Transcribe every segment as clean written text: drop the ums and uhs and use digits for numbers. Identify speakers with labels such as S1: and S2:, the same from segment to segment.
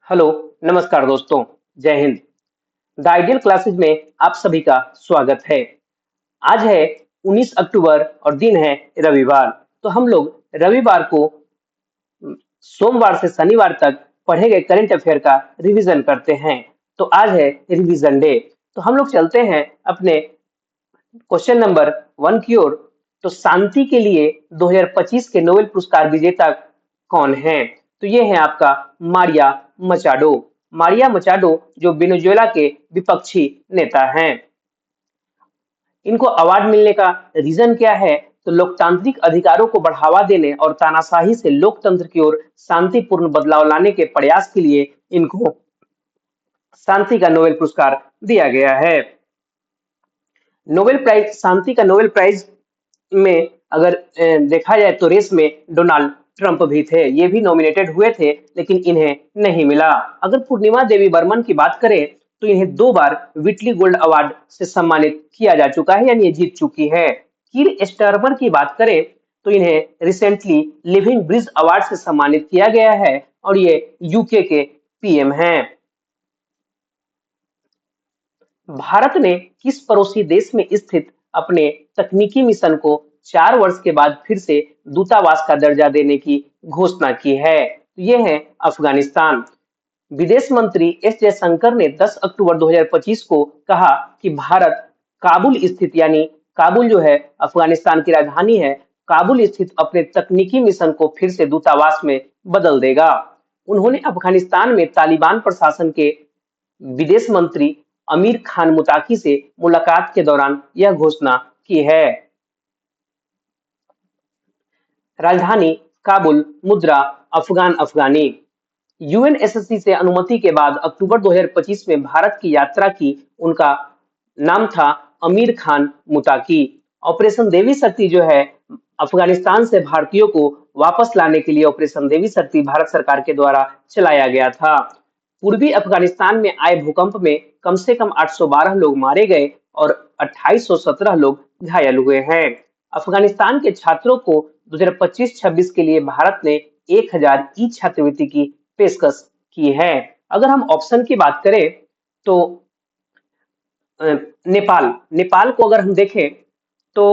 S1: Hello, नमस्कार दोस्तों, जय हिंद। द आइडियल क्लासेज में आप सभी का स्वागत है। आज है 19 अक्टूबर और दिन है रविवार। तो हम लोग रविवार को सोमवार से शनिवार तक पढ़े गए करंट अफेयर का रिवीजन करते हैं। तो आज है रिवीजन डे। तो हम लोग चलते हैं अपने क्वेश्चन नंबर 1 की ओर। तो शांति के लिए 2025 के नोबेल पुरस्कार विजेता कौन है? तो ये है आपका मारिया मचाडो। मारिया मचाडो जो वेनेजुएला के विपक्षी नेता हैं। इनको अवार्ड मिलने का रीजन क्या है? तो लोकतांत्रिक अधिकारों को बढ़ावा देने और तानाशाही से लोकतंत्र की ओर शांतिपूर्ण बदलाव लाने के प्रयास के लिए इनको शांति का नोबेल पुरस्कार दिया गया है। नोबेल प्राइज शांति का नोबेल प्राइज में अगर देखा जाए तो रेस में डोनाल्ड ट्रंप भी थे। ये भी नॉमिनेटेड हुए थे लेकिन इन्हें नहीं मिला। अगर पूर्णिमा देवी बर्मन की बात करें तो इन्हें 2 बार विटली गोल्ड अवार्ड से सम्मानित किया जा चुका है, यानी ये जीत चुकी है। कीर स्टारमर की बात करें तो इन्हें रिसेंटली लिविंग ब्रिज अवार्ड से सम्मानित किया गया है और ये यूके के पीएम हैं। भारत ने किस पड़ोसी देश में स्थित अपने तकनीकी मिशन को 4 वर्ष के बाद फिर से दूतावास का दर्जा देने की घोषणा की है? तो ये है अफगानिस्तान। विदेश मंत्री एस जयशंकर ने 10 अक्टूबर 2025 को कहा कि भारत काबुल स्थित, यानी काबुल जो है अफगानिस्तान की राजधानी है, काबुल स्थित अपने तकनीकी मिशन को फिर से दूतावास में बदल देगा। उन्होंने अफगानिस्तान में तालिबान प्रशासन के विदेश मंत्री अमीर खान मुताकी से मुलाकात के दौरान यह घोषणा की है। राजधानी काबुल, मुद्रा अफगान अफगानी। यूएनएससी से अनुमति के बाद अक्टूबर 2025 में भारत की यात्रा की उनका नाम था अमीर खान मुताकी। ऑपरेशन देवी शक्ति जो है अफगानिस्तान से भारतीयों को वापस लाने के लिए ऑपरेशन देवी शक्ति भारत सरकार के द्वारा चलाया गया था। पूर्वी अफगानिस्तान में आए भूकंप में कम से कम 812 लोग मारे गए और 2817 लोग घायल हुए हैं। अफगानिस्तान के छात्रों को 2025-26 के लिए भारत ने 1000 ई छात्रवृत्ति की पेशकश की है। अगर हम ऑप्शन की बात करें तो नेपाल नेपाल को अगर हम देखें तो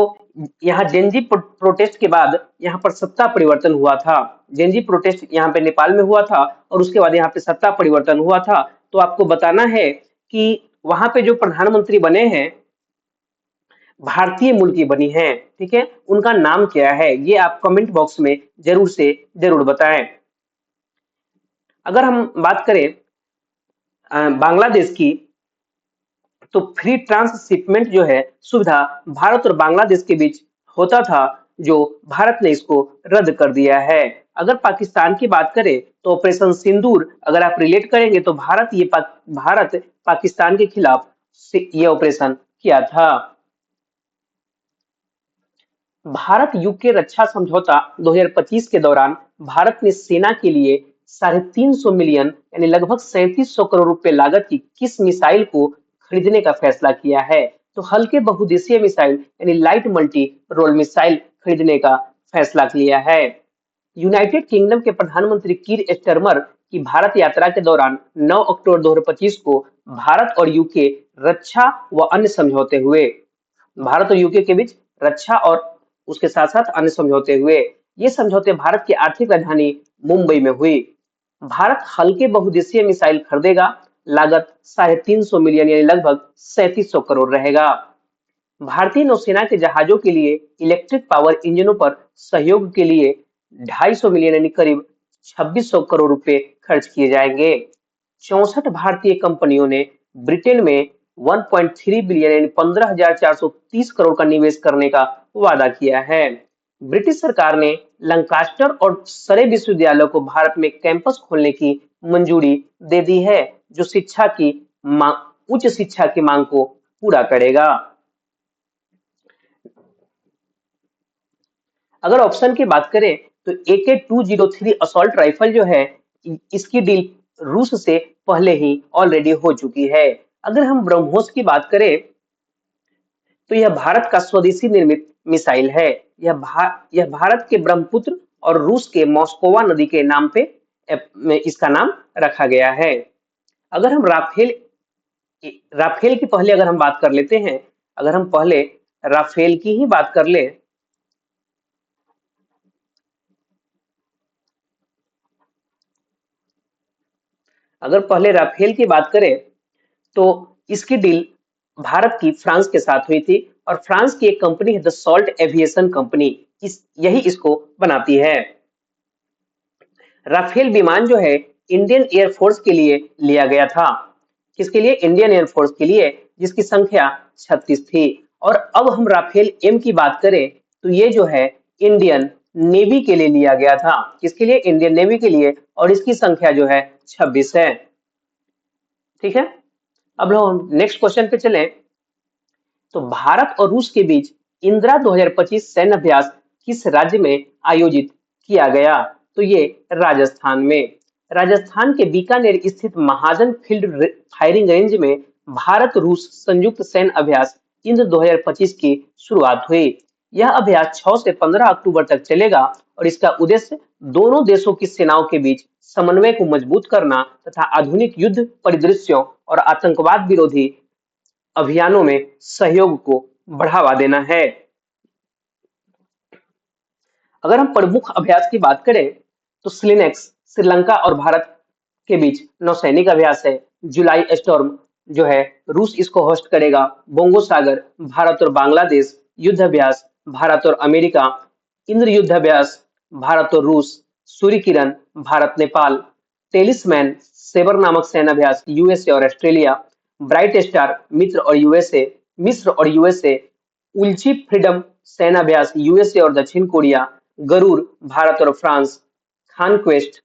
S1: यहाँ जेनजी प्रोटेस्ट के बाद यहाँ पर सत्ता परिवर्तन हुआ था। जेनजी प्रोटेस्ट यहाँ पे नेपाल में हुआ था और उसके बाद यहाँ पे सत्ता परिवर्तन हुआ था। तो आपको बताना है कि वहां पे जो प्रधानमंत्री बने हैं भारतीय मूल की बनी है, ठीक है, उनका नाम क्या है ये आप कमेंट बॉक्स में जरूर से जरूर बताएं। अगर हम बात करें बांग्लादेश की, तो फ्री ट्रांसशिपमेंट जो है सुविधा भारत और बांग्लादेश के बीच होता था, जो भारत ने इसको रद्द कर दिया है। अगर पाकिस्तान की बात करें तो ऑपरेशन सिंदूर अगर आप रिलेट करेंगे तो भारत पाकिस्तान के खिलाफ ये ऑपरेशन किया था। भारत यूके रक्षा समझौता 2025 के दौरान भारत ने सेना के लिए 350 मिलियन यानी लगभग 3700 करोड़ रुपए लागत की किस मिसाइल को खरीदने का फैसला किया है? तो हल्के बहुउद्देशीय मिसाइल यानी लाइट मल्टी रोल मिसाइल खरीदने का फैसला किया है। यूनाइटेड किंगडम के प्रधानमंत्री कीर स्टारमर की भारत यात्रा के दौरान 9 अक्टूबर 2025 को भारत और यूके रक्षा व अन्य समझौते हुए। भारत और यूके के बीच रक्षा और उसके साथ साथ अन्य समझौते हुए। ये समझौते भारत की आर्थिक राजधानी मुंबई में हुई। भारत हल्के बहुउद्देशीय मिसाइल खरीदेगा, लागत 350 मिलियन यानी लगभग 3700 करोड़ रहेगा। भारतीय नौसेना के जहाजों के लिए इलेक्ट्रिक पावर इंजनों पर सहयोग के लिए 250 मिलियन यानी करीब 2600 करोड़ रुपए खर्च किए जाएंगे। 64 भारतीय कंपनियों ने ब्रिटेन में 1.3 बिलियन यानी 15,430 करोड़ का निवेश करने का वादा किया है। ब्रिटिश सरकार ने लंकास्टर और सरे विश्वविद्यालय को भारत में कैंपस खोलने की मंजूरी दे दी है, जो उच्च शिक्षा की मांग को पूरा करेगा। अगर ऑप्शन की बात करें तो AK-203 असॉल्ट राइफल जो है इसकी डील रूस से पहले ही ऑलरेडी हो चुकी है। अगर हम ब्रह्मोस की बात करें तो यह भारत का स्वदेशी निर्मित मिसाइल है। यह भारत के ब्रह्मपुत्र और रूस के मॉस्कोवा नदी के नाम पे में इसका नाम रखा गया है। अगर हम राफेल की पहले अगर हम बात कर लेते हैं, अगर हम पहले राफेल की ही बात कर ले, अगर पहले राफेल की बात करें तो इसकी डील भारत की फ्रांस के साथ हुई थी और फ्रांस की एक कंपनी है द सॉल्ट एविएशन कंपनी, यही इसको बनाती है। राफेल विमान जो है इंडियन एयरफोर्स के लिए लिया गया था। किसके लिए? इंडियन एयरफोर्स के लिए, जिसकी संख्या 36 थी। और अब हम राफेल एम की बात करें तो ये जो है इंडियन नेवी के लिए लिया गया था। किसके लिए? इंडियन नेवी के लिए, और इसकी संख्या जो है 26 है। ठीक है, अब हम नेक्स्ट क्वेश्चन पे चलें। तो भारत और रूस के बीच इंदिरा 2025 सैन्य अभ्यास किस राज्य में आयोजित किया गया? तो ये राजस्थान में। राजस्थान के बीकानेर स्थित महाजन फील्ड फायरिंग रेंज में भारत रूस संयुक्त सैन्य अभ्यास इंद्र 2025 की शुरुआत हुई। यह अभ्यास 6 से 15 अक्टूबर तक चलेगा और इसका उद्देश्य दोनों देशों की सेनाओं के बीच समन्वय को मजबूत करना तथा आधुनिक युद्ध परिदृश्यों और आतंकवाद विरोधी अभियानों में सहयोग को बढ़ावा देना है। अगर हम प्रमुख अभ्यास की बात करें तो स्लिनेक्स श्रीलंका और भारत के बीच नौसैनिक अभ्यास है। जुलाई स्टॉर्म जो है रूस इसको होस्ट करेगा। बोंगो सागर भारत और बांग्लादेश युद्ध अभ्यास, भारत और अमेरिका। इंद्र युद्ध अभ्यास भारत और रूस। सूर्य किरण भारत नेपाल। टेलिसमैन सेबर नामक सैन्य अभ्यास यूएसए और ऑस्ट्रेलिया। ब्राइट स्टार मिस्र और यूएसए। उल्ची फ्रीडम सेनाभ्यास यूएसए और दक्षिण कोरिया। गरुड़ भारत और फ्रांस। खान क्वेस्ट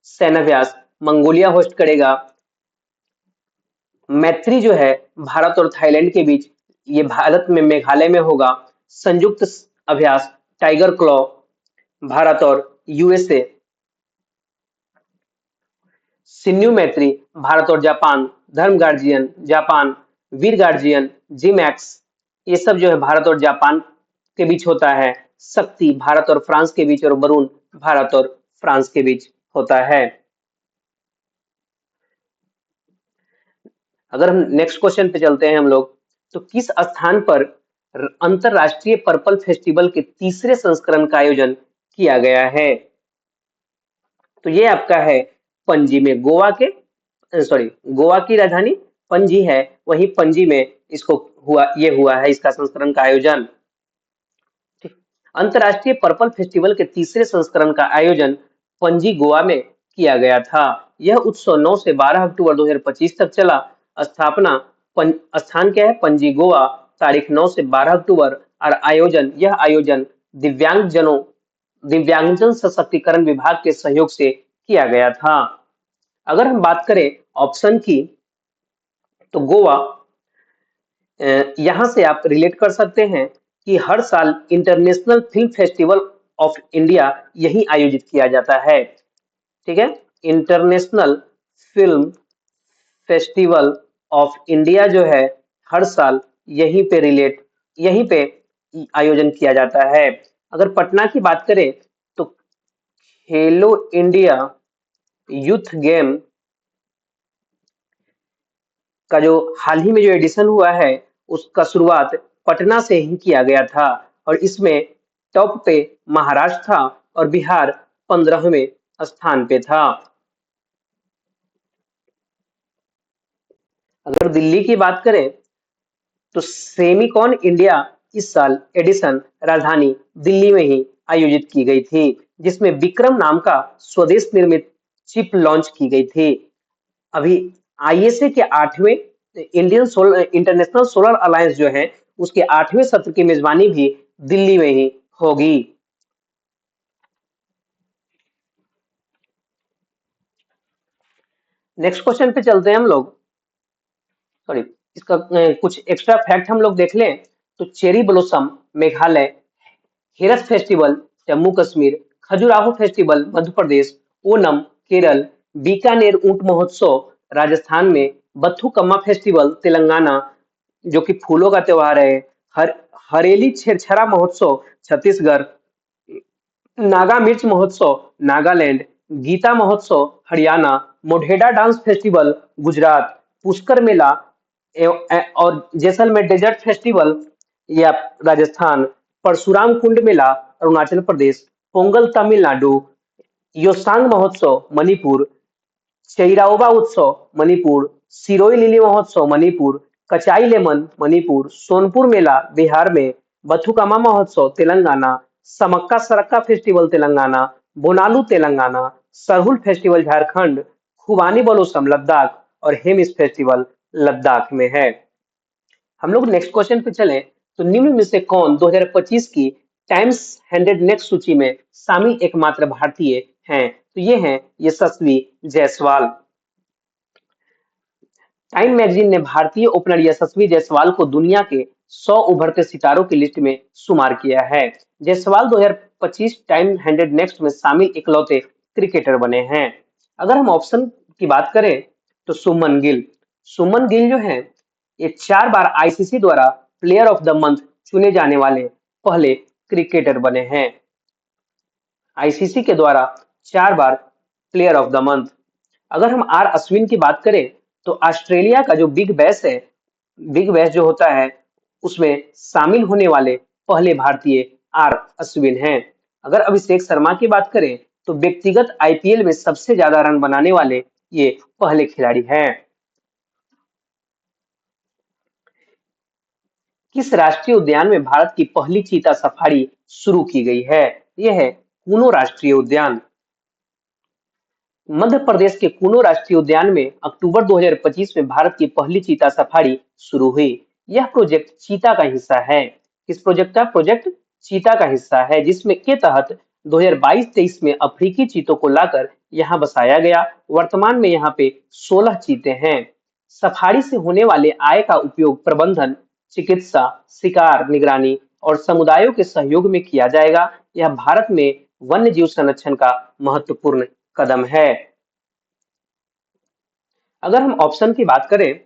S1: सेनाभ्यास मंगोलिया होस्ट करेगा। मैत्री जो है भारत और थाईलैंड के बीच, ये भारत में मेघालय में होगा। संयुक्त अभ्यास टाइगर क्लॉ भारत और यूएसए। सिन्यू मैत्री भारत और जापान। धर्म गार्जियन जापान। वीर गार्जियन जिमैक्स, ये सब जो है भारत और जापान के बीच होता है। शक्ति भारत और फ्रांस के बीच और वरुण भारत और फ्रांस के बीच होता है। अगर हम नेक्स्ट क्वेश्चन पे चलते हैं हम लोग, तो किस स्थान पर अंतरराष्ट्रीय पर्पल फेस्टिवल के तीसरे संस्करण का आयोजन किया गया है? तो ये आपका है पणजी में। गोवा की राजधानी पणजी है, वही पणजी में इसको हुआ है इसका संस्करण का आयोजन। अंतरराष्ट्रीय पर्पल फेस्टिवल के तीसरे संस्करण का आयोजन पणजी गोवा में किया गया था। यह उत्सव 9 से 12 अक्टूबर 2025 तक चला। स्थापना स्थान क्या है? पणजी गोवा। तारीख 9 से 12 अक्टूबर। और यह आयोजन दिव्यांगजन सशक्तिकरण विभाग के सहयोग से किया गया था। अगर हम बात करें ऑप्शन की, तो गोवा, यहां से आप रिलेट कर सकते हैं कि हर साल international film festival of India यही आयोजित किया जाता है। ठीक है, international film festival of India जो है हर साल यहीं पे आयोजन किया जाता है। अगर पटना की बात करें तो खेलो इंडिया यूथ गेम का जो हाल ही में जो एडिशन हुआ है उसका शुरुआत पटना से ही किया गया था और इसमें टॉप पे महाराष्ट्र था और बिहार 15वें स्थान पे था। अगर दिल्ली की बात करें तो सेमिकॉन इंडिया इस साल एडिशन राजधानी दिल्ली में ही आयोजित की गई थी, जिसमें विक्रम नाम का स्वदेश निर्मित चिप लॉन्च की गई थी। अभी आईएसए के 8वें इंटरनेशनल सोलर अलायंस जो है उसके 8वें सत्र की मेजबानी भी दिल्ली में ही होगी। नेक्स्ट क्वेश्चन पे चलते हैं हम लोग। सॉरी, इसका कुछ एक्स्ट्रा फैक्ट हम लोग देख लें तो चेरी ब्लॉसम मेघालय, हेरस फेस्टिवल जम्मू कश्मीर, खजुराहो फेस्टिवल मध्य प्रदेश, ओनम केरल, बीकानेर ऊंट महोत्सव राजस्थान में, बथुकम्मा फेस्टिवल तेलंगाना जो कि फूलों का त्योहार है, हरेली छेरछरा महोत्सव छत्तीसगढ़, नागा मिर्च महोत्सव नागालैंड, गीता महोत्सव हरियाणा, मोढेरा डांस फेस्टिवल गुजरात, पुष्कर मेला और जैसलमेर डेजर्ट फेस्टिवल या राजस्थान, परशुराम कुंड मेला अरुणाचल प्रदेश, पोंगल तमिलनाडु, योसांग महोत्सव मणिपुर, चैराओबा उत्सव मणिपुर, सिरोई लिली महोत्सव मणिपुर, कचाई लेमन मणिपुर, सोनपुर मेला बिहार में, बथुकामा महोत्सव तेलंगाना, समक्का सरक्का फेस्टिवल तेलंगाना, बोनालू तेलंगाना, सरहुल फेस्टिवल झारखंड, खुबानी बलोसम लद्दाख और हेमिस फेस्टिवल लद्दाख में है। हम लोग नेक्स्ट क्वेश्चन पे चलें तो निम्न में से कौन 2025 की टाइम्स 100 नेक्स्ट सूची में शामिल एकमात्र भारतीय हैं? तो ये हैं यशस्वी जायसवाल। टाइम मैगजीन ने भारतीय ओपनर यशस्वी जायसवाल को दुनिया के 100 उभरते सितारों की लिस्ट में शुमार किया है। जायसवाल 2025 टाइम 100 नेक्स्ट में शामिल इकलौते क्रिकेटर बने हैं। अगर हम ऑप्शन की बात करें तो सुमन गिल जो है ये 4 बार आईसीसी द्वारा प्लेयर ऑफ द मंथ चुने जाने वाले पहले क्रिकेटर बने हैं। आईसीसी के द्वारा 4 बार प्लेयर ऑफ द मंथ। अगर हम आर अश्विन की बात करें तो ऑस्ट्रेलिया का जो बिग बैश जो होता है उसमें शामिल होने वाले पहले भारतीय आर अश्विन हैं। अगर अभिषेक शर्मा की बात करें तो व्यक्तिगत आईपीएल में सबसे ज्यादा रन बनाने वाले ये पहले खिलाड़ी हैं। किस राष्ट्रीय उद्यान में भारत की पहली चीता सफारी शुरू की गई है? यह है कूनो राष्ट्रीय उद्यान। मध्य प्रदेश के कूनो राष्ट्रीय उद्यान में अक्टूबर 2025 में भारत की पहली चीता सफारी शुरू हुई। यह प्रोजेक्ट चीता का हिस्सा है। किस प्रोजेक्ट का? प्रोजेक्ट चीता का हिस्सा है, जिसमें के तहत 2022-23 में अफ्रीकी चीतों को लाकर यहाँ बसाया गया। वर्तमान में यहाँ पे 16 चीते हैं। सफारी से होने वाले आय का उपयोग प्रबंधन, चिकित्सा, शिकार निगरानी और समुदायों के सहयोग में किया जाएगा। यह भारत में वन्य जीव संरक्षण का महत्वपूर्ण कदम है। अगर हम ऑप्शन की बात करें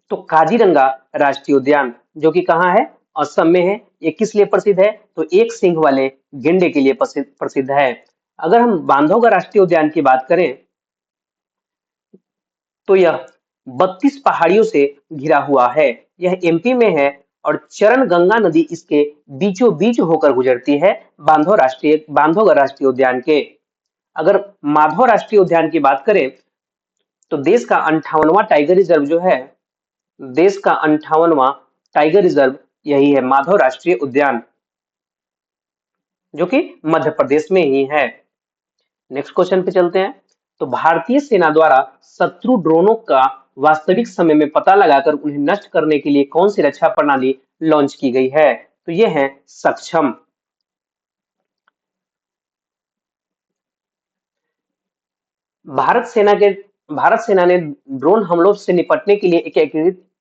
S1: तो काजीरंगा राष्ट्रीय उद्यान जो कि कहाँ है? असम में है। ये किस लिए प्रसिद्ध है? तो एक सींग वाले गेंडे के लिए प्रसिद्ध है। अगर हम बांधवगढ़ राष्ट्रीय उद्यान की बात करें तो यह 32 पहाड़ियों से घिरा हुआ है। यह एमपी में है और चरण गंगा नदी इसके बीचों बीच होकर गुजरती है बांधवगढ़ राष्ट्रीय उद्यान के। अगर माधव राष्ट्रीय उद्यान की बात करें तो देश का 58वां टाइगर रिजर्व जो है, देश का 58वां टाइगर रिजर्व यही है माधव राष्ट्रीय उद्यान, जो कि मध्य प्रदेश में ही है। नेक्स्ट क्वेश्चन पे चलते हैं। तो भारतीय सेना द्वारा शत्रु ड्रोनों का वास्तविक समय में पता लगाकर उन्हें नष्ट करने के लिए कौन सी रक्षा प्रणाली लॉन्च की गई है? तो ये है सक्षम। भारत सेना ने ड्रोन हमलों से निपटने के लिए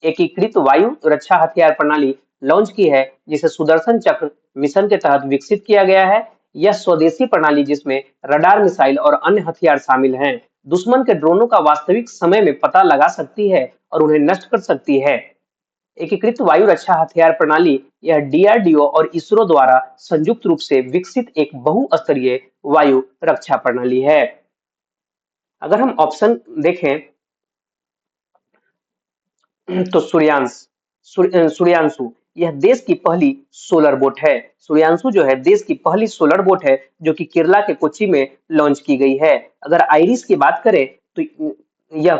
S1: एकीकृत वायु रक्षा हथियार प्रणाली लॉन्च की है, जिसे सुदर्शन चक्र मिशन के तहत विकसित किया गया है। यह स्वदेशी प्रणाली जिसमें रडार, मिसाइल और अन्य हथियार शामिल हैं, दुश्मन के ड्रोनों का वास्तविक समय में पता लगा सकती है और उन्हें नष्ट कर सकती है। एकीकृत वायु रक्षा हथियार प्रणाली यह डीआरडीओ और इसरो द्वारा संयुक्त रूप से विकसित एक बहुस्तरीय वायु रक्षा प्रणाली है। अगर हम ऑप्शन देखें तो सूर्यांशु यह देश की पहली सोलर बोट है। सूर्यांशु जो है देश की पहली सोलर बोट है जो कि केरला के कोच्चि में लॉन्च की गई है। अगर आइरिस की बात करें तो यह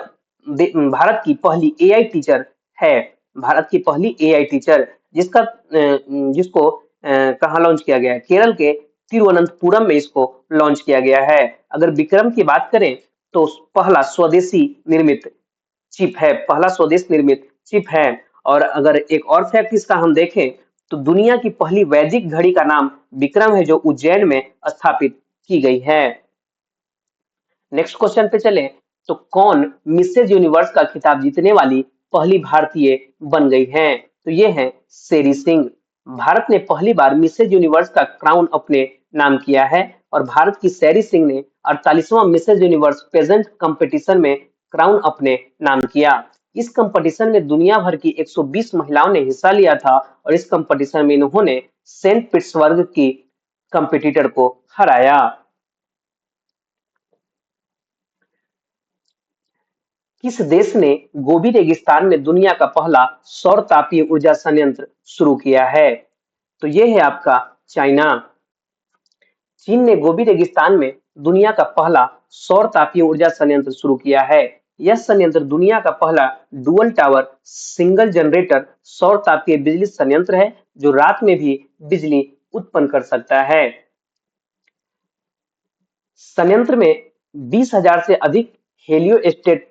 S1: भारत की पहली एआई टीचर है। भारत की पहली एआई टीचर जिसको कहाँ लॉन्च किया गया है? केरल के तिरुवनंतपुरम में इसको लॉन्च किया गया है। अगर विक्रम की बात करें तो पहला स्वदेशी निर्मित चिप है। और अगर एक और फैक्ट इसका हम देखें तो दुनिया की पहली वैदिक घड़ी का नाम विक्रम है, जो उज्जैन में स्थापित की गई है। नेक्स्ट क्वेश्चन पे चले तो कौन मिसेज यूनिवर्स का खिताब जीतने वाली पहली भारतीय बन गई हैं? तो ये है शेरी सिंह। भारत ने पहली बार मिसेज यूनिवर्स का क्राउन अपने नाम किया है और भारत की शेरी सिंह ने 48वां मिसेज यूनिवर्स पेजेंट कंपटीशन में क्राउन अपने नाम किया। इस कंपटीशन में दुनिया भर की 120 महिलाओं ने हिस्सा लिया था और इस कंपटीशन में इन्होंने सेंट पीटर्सबर्ग की कंपटीटर को हराया। किस देश ने गोबी रेगिस्तान में दुनिया का पहला सौर तापीय ऊर्जा संयंत्र शुरू किया है? तो ये है आपका चाइना। चीन ने गोबी रेगिस्तान में दुनिया का पहला सौर तापीय ऊर्जा संयंत्र शुरू किया है। यह संयंत्र दुनिया का पहला डुअल टावर सिंगल जनरेटर सौर तापीय बिजली संयंत्र है जो रात में भी बिजली उत्पन्न कर सकता है। संयंत्र में 20,000 से अधिक हेलियोस्टेट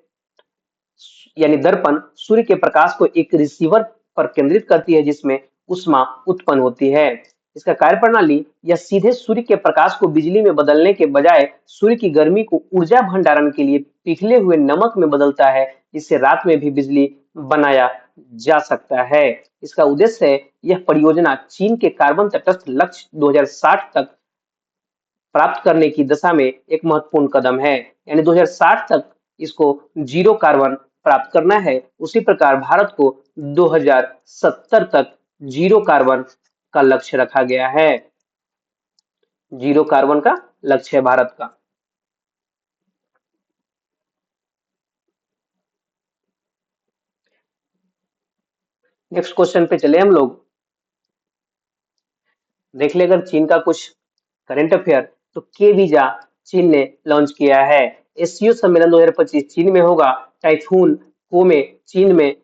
S1: यानी दर्पण सूर्य के प्रकाश को एक रिसीवर पर केंद्रित करती है जिसमें ऊष्मा उत्पन्न होती है। इसका कार्यप्रणाली यह सीधे सूर्य के प्रकाश को बिजली में बदलने के बजाय सूर्य की गर्मी को ऊर्जा भंडारण के लिए पिघले हुए नमक में बदलता है जिससे रात में भी बिजली बनाया जा सकता है। इसका उद्देश्य है यह परियोजना चीन के कार्बन तटस्थ लक्ष्य 2060 तक प्राप्त करने की दिशा में एक महत्वपूर्ण कदम है। यानी 2060 तक इसको जीरो कार्बन प्राप्त करना है। उसी प्रकार भारत को 2070 तक जीरो कार्बन का लक्ष्य रखा गया है। जीरो कार्बन का लक्ष्य है भारत का। नेक्स्ट क्वेश्चन पे चले हम लोग। देख ले अगर चीन का कुछ करंट अफेयर तो के वीजा चीन ने लॉन्च किया है। एससीओ सम्मेलन 2025 चीन में होगा। टाइफून कोमे चीन में।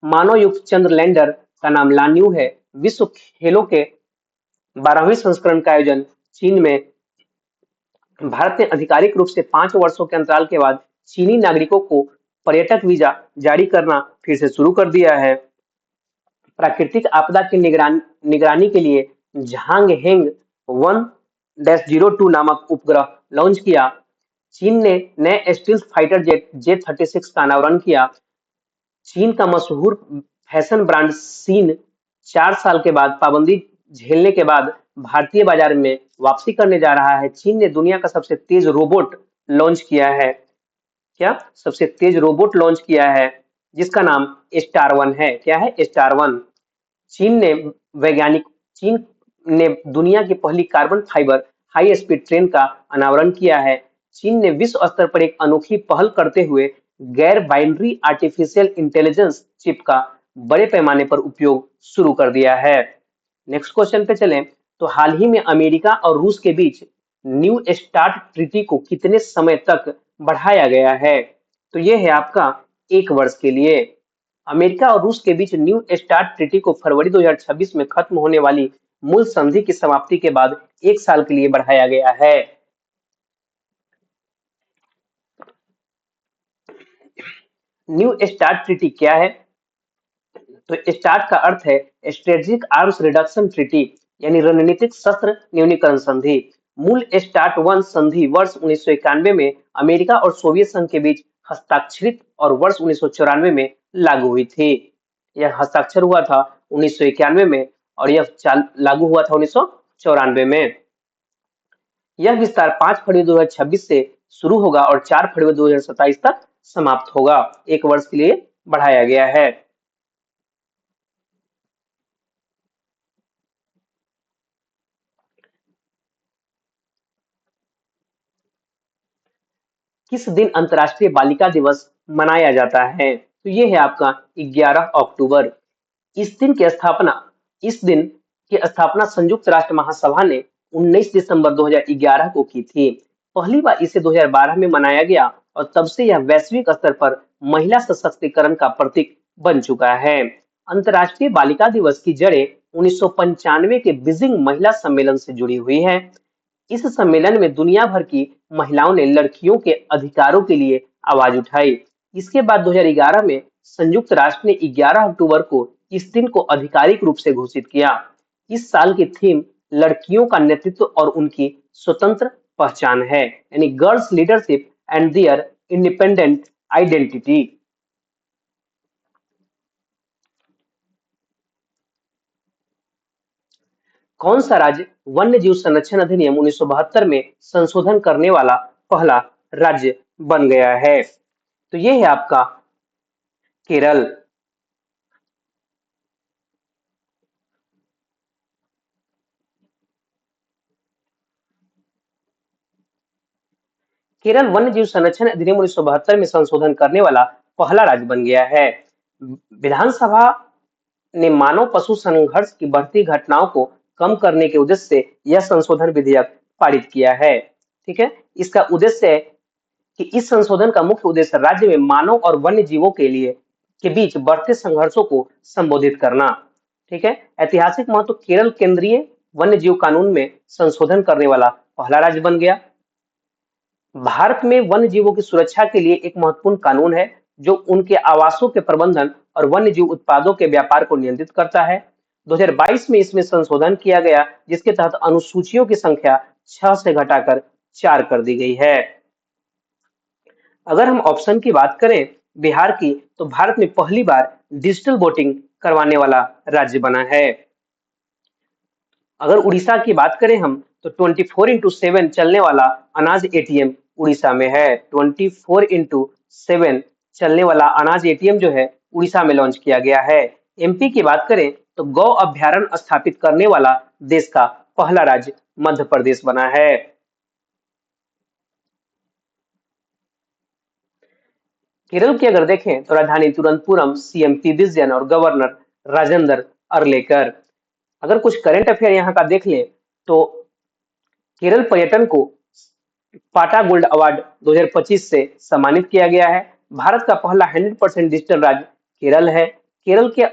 S1: मानव युक्त चंद्र लैंडर का नाम लान्यू है। विश्व खेलों के 12वें संस्करण का आयोजन चीन में। भारत ने आधिकारिक रूप से 5 वर्षों के अंतराल के बाद चीनी नागरिकों को पर्यटक वीजा जारी करना फिर से शुरू कर दिया है। प्राकृतिक आपदा की निगरानी के लिए झांग हेंग 1-02 नामक उपग्रह लॉन्च किया। चीन ने नए स्टील्थ फाइटर जेट जे-36 का अनावरण किया। चीन का मशहूर फैशन ब्रांड सीन 4 साल के बाद पाबंदी झेलने के बाद भारतीय बाजार में वापसी करने जा रहा है। चीन ने दुनिया का सबसे तेज रोबोट लॉन्च किया है। क्या सबसे तेज रोबोट लॉन्च किया है जिसका नाम स्टार वन है। क्या है स्टार वन। चीन ने वैज्ञानिक चीन ने दुनिया की पहली carbon fibre high speed train का अनावरण किया है। चीन ने विश्व स्तर पर एक अनोखी पहल करते हुए गैर बाइनरी आर्टिफिशियल इंटेलिजेंस चिप का बड़े पैमाने पर उपयोग शुरू कर दिया है। नेक्स्ट क्वेश्चन पे चलें तो हाल ही में अमेरिका और रूस के बीच न्यू स्टार्ट ट्रीटी को कितने समय तक बढ़ाया गया है? तो ये है आपका 1 वर्ष के लिए। अमेरिका और रूस के बीच न्यू स्टार्ट ट्रीटी को फरवरी 2026 में खत्म होने वाली मूल संधि की समाप्ति के बाद 1 साल के लिए बढ़ाया गया है। न्यू स्टार्ट ट्रीटी क्या है? तो स्टार्ट का अर्थ है स्ट्रेटेजिक आर्म्स रिडक्शन ट्रीटी यानी रणनीतिक शस्त्र न्यूनीकरण संधि। मूल स्टार्ट वन संधि वर्ष 1991 में अमेरिका और सोवियत संघ के बीच हस्ताक्षरित और वर्ष 1994 में लागू हुई थी। यह हस्ताक्षर हुआ था 1991 में और यह लागू हुआ था 1994 में। यह विस्तार 5 फरवरी 2026 से शुरू होगा और 4 फरवरी 2027 तक समाप्त होगा। 1 वर्ष के लिए बढ़ाया गया है। किस दिन अंतर्राष्ट्रीय बालिका दिवस मनाया जाता है? तो ये है आपका 11 अक्टूबर। इस दिन की स्थापना इस दिन की स्थापना संयुक्त राष्ट्र महासभा ने 19 दिसंबर 2011 को की थी। पहली बार इसे 2012 में मनाया गया और तब से यह वैश्विक स्तर पर महिला सशक्तिकरण का प्रतीक बन चुका है। अंतर्राष्ट्रीय बालिका दिवस की जड़ें 1995 के बीजिंग महिला सम्मेलन से जुड़ी हुई है। इस सम्मेलन में दुनिया भर की महिलाओं ने लड़कियों के अधिकारों के लिए आवाज उठाई। इसके बाद 2011 में संयुक्त राष्ट्र ने 11 अक्टूबर को इस दिन को आधिकारिक रूप से घोषित किया। इस साल की थीम लड़कियों का नेतृत्व और उनकी स्वतंत्र पहचान है यानी girls leadership and their independent identity. कौन सा राज्य वन्य जीव संरक्षण अधिनियम 1972 में संशोधन करने वाला पहला राज्य बन गया है? तो ये है आपका केरल। केरल वन्य जीव संरक्षण अधिनियम 1972 में संशोधन करने वाला पहला राज्य बन गया है। विधानसभा ने मानव पशु संघर्ष की बढ़ती घटनाओं को कम करने के उद्देश्य से यह संशोधन विधेयक पारित किया है। ठीक है, इसका उद्देश्य है कि इस संशोधन का मुख्य उद्देश्य राज्य में मानव और वन्य जीवों के बीच बढ़ते संघर्षों को संबोधित करना। ठीक है, ऐतिहासिक महत्व, केरल केंद्रीय वन्य जीव कानून में संशोधन करने वाला पहला राज्य बन गया। भारत में वन्य जीवों की सुरक्षा के लिए एक महत्वपूर्ण कानून है जो उनके आवासों के प्रबंधन और वन्य जीव उत्पादों के व्यापार को नियंत्रित करता है। 2022 में इसमें संशोधन किया गया जिसके तहत अनुसूचियों की संख्या 6 से घटाकर 4 कर दी गई है। अगर हम ऑप्शन की बात करें बिहार की, तो भारत में पहली बार डिजिटल वोटिंग करवाने वाला राज्य बना है। अगर उड़ीसा की बात करें हम, तो 24x7 चलने वाला अनाज एटीएम उड़ीसा में है। 24x7 चलने वाला अनाज एटीएम जो है उड़ीसा में लॉन्च किया गया है। एमपी की बात करें तो गौ अभ्यारण्य स्थापित करने वाला देश का पहला राज्य मध्य प्रदेश बना है। केरल की अगर देखें तो राजधानी तिरुवनंतपुरम, सीएम पीबी जैन और गवर्नर राजेंद्र अरलेकर। अगर कुछ करंट अफेयर यहाँ का देख लें तो केरल पर्यटन को पाटा गोल्ड अवार्ड 2025 से सम्मानित किया गया है। भारत का पहला 100% डिजिटल राज्य केरल है। केरल के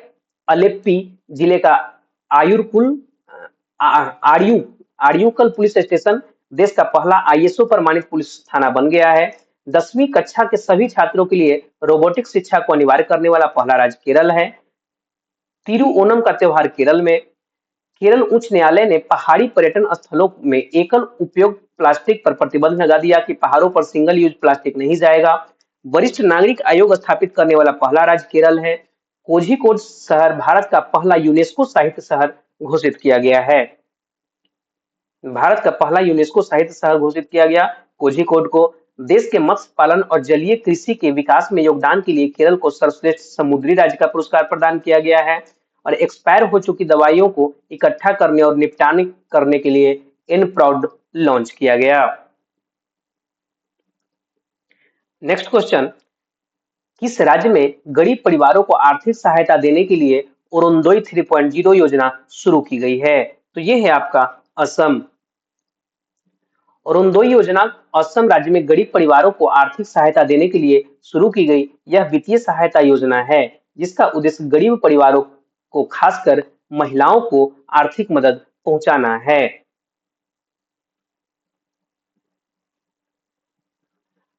S1: अलेप्पी जिले का आयुरकुल आर्यू आर्यूकल पुलिस स्टेशन देश का पहला आईएसओ प्रमाणित पुलिस थाना बन गया है। 10वीं कक्षा के सभी छात्रों के लिए रोबोटिक शिक्षा को अनिवार्य करने वाला पहला राज्य केरल है। तिरुओणम का त्योहार केरल में। केरल उच्च न्यायालय ने पहाड़ी पर्यटन स्थलों में एकल उपयोग प्लास्टिक पर प्रतिबंध लगा दिया कि पहाड़ों पर सिंगल यूज प्लास्टिक नहीं जाएगा। वरिष्ठ नागरिक आयोग स्थापित करने वाला पहला राज्य केरल है। कोझिकोड शहर भारत का पहला यूनेस्को साहित्य शहर घोषित किया गया है। भारत का पहला यूनेस्को साहित्य शहर घोषित किया गया कोझिकोड को। देश के मत्स्य पालन और जलीय कृषि के विकास में योगदान के लिए केरल को सर्वश्रेष्ठ समुद्री राज्य का पुरस्कार प्रदान किया गया है। और एक्सपायर हो चुकी दवाइयों को इकट्ठा करने और निपटान करने के लिए एन प्राउड लॉन्च किया गया। नेक्स्ट क्वेश्चन, किस राज्य में गरीब परिवारों को आर्थिक सहायता देने के लिए अरुणोदय 3.0 योजना शुरू की गई है? तो ये है आपका असम। अरुणोदय योजना असम राज्य में गरीब परिवारों को आर्थिक सहायता देने के लिए शुरू की गई यह वित्तीय सहायता योजना है जिसका उद्देश्य गरीब परिवारों को, खासकर महिलाओं को आर्थिक मदद पहुंचाना है।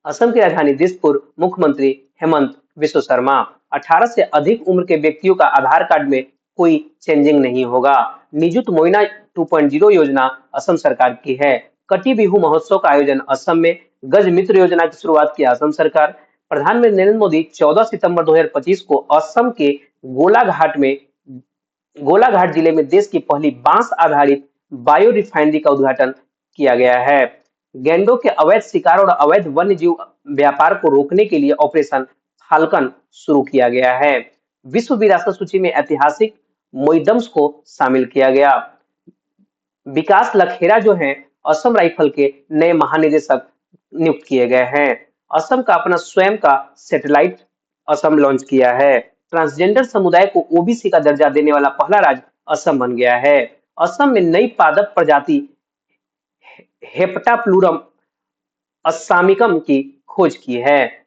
S1: असम की राजधानी दिसपुर। मुख्यमंत्री हेमंत बिस्व शर्मा। 18 से अधिक उम्र के व्यक्तियों का आधार कार्ड में कोई चेंजिंग नहीं होगा। निजुत मोइना 2.0 योजना असम सरकार की है। कटी बिहू महोत्सव का आयोजन असम में। गज मित्र योजना की शुरुआत की असम सरकार। प्रधानमंत्री नरेंद्र मोदी 14 सितंबर 2025 को असम के गोलाघाट जिले में देश की पहली बांस आधारित बायो रिफाइनरी का उद्घाटन किया गया है। गैंडों के अवैध शिकार और अवैध वन्य जीव व्यापार को रोकने के लिए ऑपरेशन फाल्कन शुरू किया गया है। विश्व विरासत सूची में ऐतिहासिक मोइडम्स को शामिल किया गया। विकास लखेरा जो है असम राइफल के नए महानिदेशक नियुक्त किए गए हैं। असम का अपना स्वयं का सैटेलाइट असम लॉन्च किया है। ट्रांसजेंडर समुदाय को ओबीसी का दर्जा देने वाला पहला राज्य असम बन गया है। असम में नई पादप प्रजाति हेप्टाप्लूरम अस्सामिकम की खोज की है।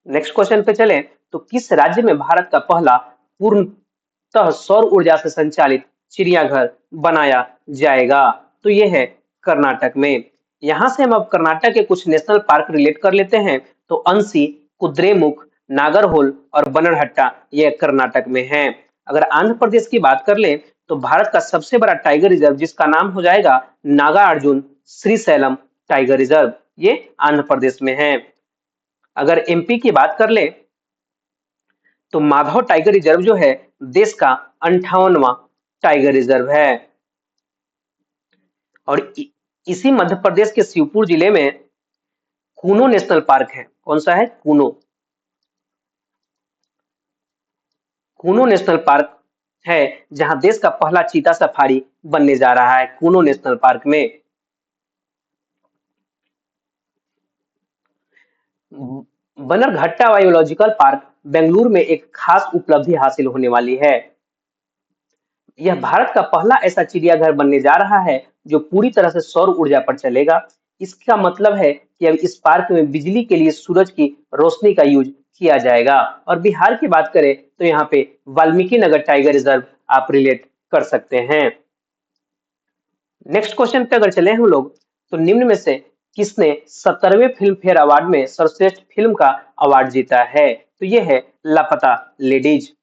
S1: नेक्स्ट क्वेश्चन पे चलें तो किस राज्य में भारत का पहला पूर्णतः सौर ऊर्जा से संचालित चिड़ियाघर बनाया जाएगा? तो ये है कर्नाटक में। यहां से हम अब कर्नाटक के कुछ नेशनल पार्क रिलेट कर लेते हैं। तो अंसी, कुद्रेमुख, नागरहोल और बनरहट्टा ये कर्नाटक में हैं। अगर आंध्र प्रदेश की बात कर लें तो भारत का सबसे बड़ा टाइगर रिजर्व जिसका नाम हो जाएगा नागा अर्जुन श्रीशैलम टाइगर रिजर्व, ये आंध्र प्रदेश में है। अगर एमपी की बात कर ले तो माधव टाइगर रिजर्व जो है देश का 58वां टाइगर रिजर्व है। और इसी मध्य प्रदेश के शिवपुर जिले में कूनो नेशनल पार्क है। कौन सा है? कूनो। कूनो नेशनल पार्क है जहां देश का पहला चीता सफारी बनने जा रहा है, कूनो नेशनल पार्क में। बनरघट्टा बायोलॉजिकल पार्क बेंगलुरु में एक खास उपलब्धि हासिल होने वाली है। यह भारत का पहला ऐसा चिड़ियाघर बनने जा रहा है जो पूरी तरह से सौर ऊर्जा पर चलेगा। इसका मतलब है कि अब इस पार्क में बिजली के लिए सूरज की रोशनी का यूज किया जाएगा। और बिहार की बात करें तो यहाँ पे वाल्मीकि नगर टाइगर रिजर्व आप रिलेट कर सकते हैं। नेक्स्ट क्वेश्चन पे अगर चले हम लोग तो निम्न में से किसने 17वें फिल्म फेयर अवार्ड में सर्वश्रेष्ठ फिल्म का अवार्ड जीता है? तो ये है लापता लेडीज।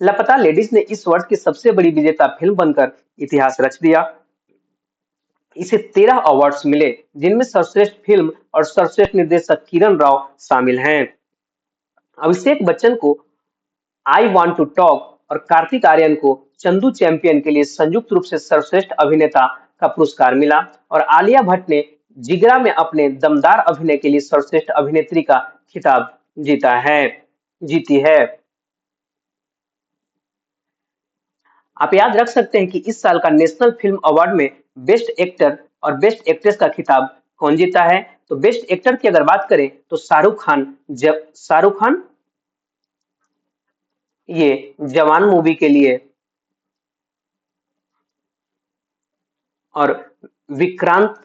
S1: लापता लेडीज ने इस वर्ष की सबसे बड़ी विजेता फिल्म बनकर इतिहास रच दिया। इसे 13 अवार्ड्स मिले जिनमें सर्वश्रेष्ठ फिल्म और सर्वश्रेष्ठ निर्देशक किरण राव शामिल हैं। अभिषेक बच्चन को आई वांट टू टॉक और कार्तिक आर्यन को चंदू चैंपियन के लिए संयुक्त रूप से सर्वश्रेष्ठ अभिनेता का पुरस्कार मिला और आलिया भट्ट ने जिगरा में अपने दमदार अभिनय के लिए सर्वश्रेष्ठ अभिनेत्री का खिताब जीती है। आप याद रख सकते हैं कि इस साल का नेशनल फिल्म अवार्ड में बेस्ट एक्टर और बेस्ट एक्ट्रेस का खिताब कौन जीता है? तो बेस्ट एक्टर की अगर बात करें तो शाहरुख खान ये जवान मूवी के लिए और विक्रांत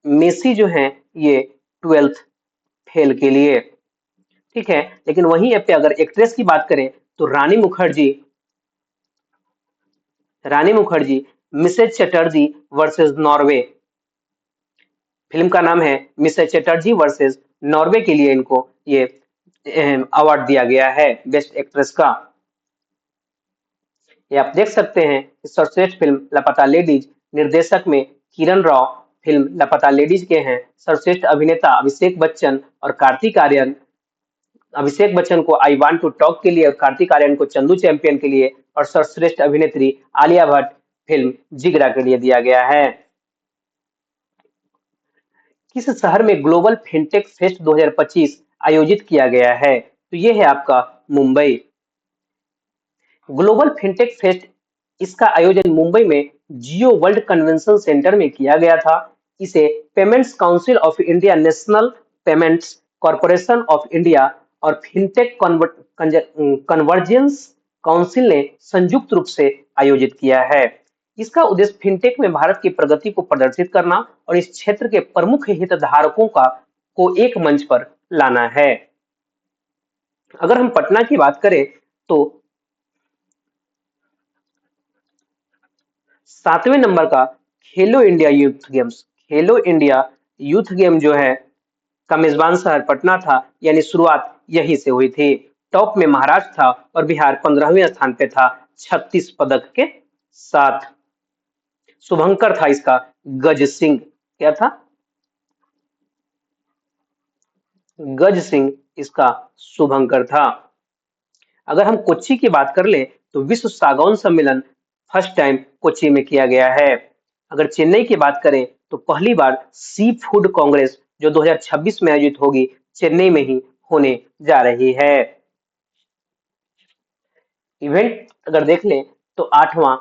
S1: मेसी जो हैं ये 12th फेल के लिए। ठीक है, लेकिन वहीं पे अगर एक्ट्रेस की बात करें तो Rani Mukherjee Mrs Chatterjee versus Norway. Film का नाम है मिसेज चटर्जी वर्सेस नॉर्वे के लिए इनको ये अवार्ड दिया गया है बेस्ट एक्ट्रेस का। ये आप देख सकते हैं कि सर्वश्रेष्ठ फिल्म लापता लेडीज, निर्देशक में किरण राव फिल्म लापता लेडीज के हैं। सर्वश्रेष्ठ अभिनेता अभिषेक बच्चन और कार्तिक आर्यन, अभिषेक बच्चन को आई वांट टू टॉक के लिए और कार्तिक आर्यन को चंदू चैंपियन के लिए और सर्वश्रेष्ठ अभिनेत्री आलिया भट्ट फिल्म जिगरा के लिए दिया गया है। किस शहर में ग्लोबल फिनटेक फेस्ट 2025 आयोजित किया गया है? तो ये है आपका मुंबई। ग्लोबल फिनटेक फेस्ट इसका आयोजन मुंबई में जियो वर्ल्ड कन्वेंशन सेंटर में किया गया था। इसे payments council of India, national payments corporation of India और फिनटेक कन्वर्जेंस काउंसिल ने संयुक्त रूप से आयोजित किया है। इसका उद्देश्य फिनटेक में भारत की प्रगति को प्रदर्शित करना और इस क्षेत्र के प्रमुख हितधारकों को एक मंच पर लाना है। अगर हम पटना की बात करें तो 7वें नंबर का खेलो इंडिया यूथ गेम जो है का मेजबान शहर पटना था, यानी शुरुआत यहीं से हुई थी। टॉप में महाराष्ट्र था और बिहार 15वें स्थान पे था 36 पदक के साथ। शुभंकर था इसका गज सिंह। क्या था? गज सिंह इसका शुभंकर था। अगर हम कोच्चि की बात कर ले तो विश्व सागौन सम्मेलन फर्स्ट टाइम कोच्चि में किया गया है। अगर चेन्नई की बात करें तो पहली बार सी फूड कांग्रेस जो 2026 में आयोजित होगी चेन्नई में ही होने जा रही है। इवेंट अगर देख लें तो 8वां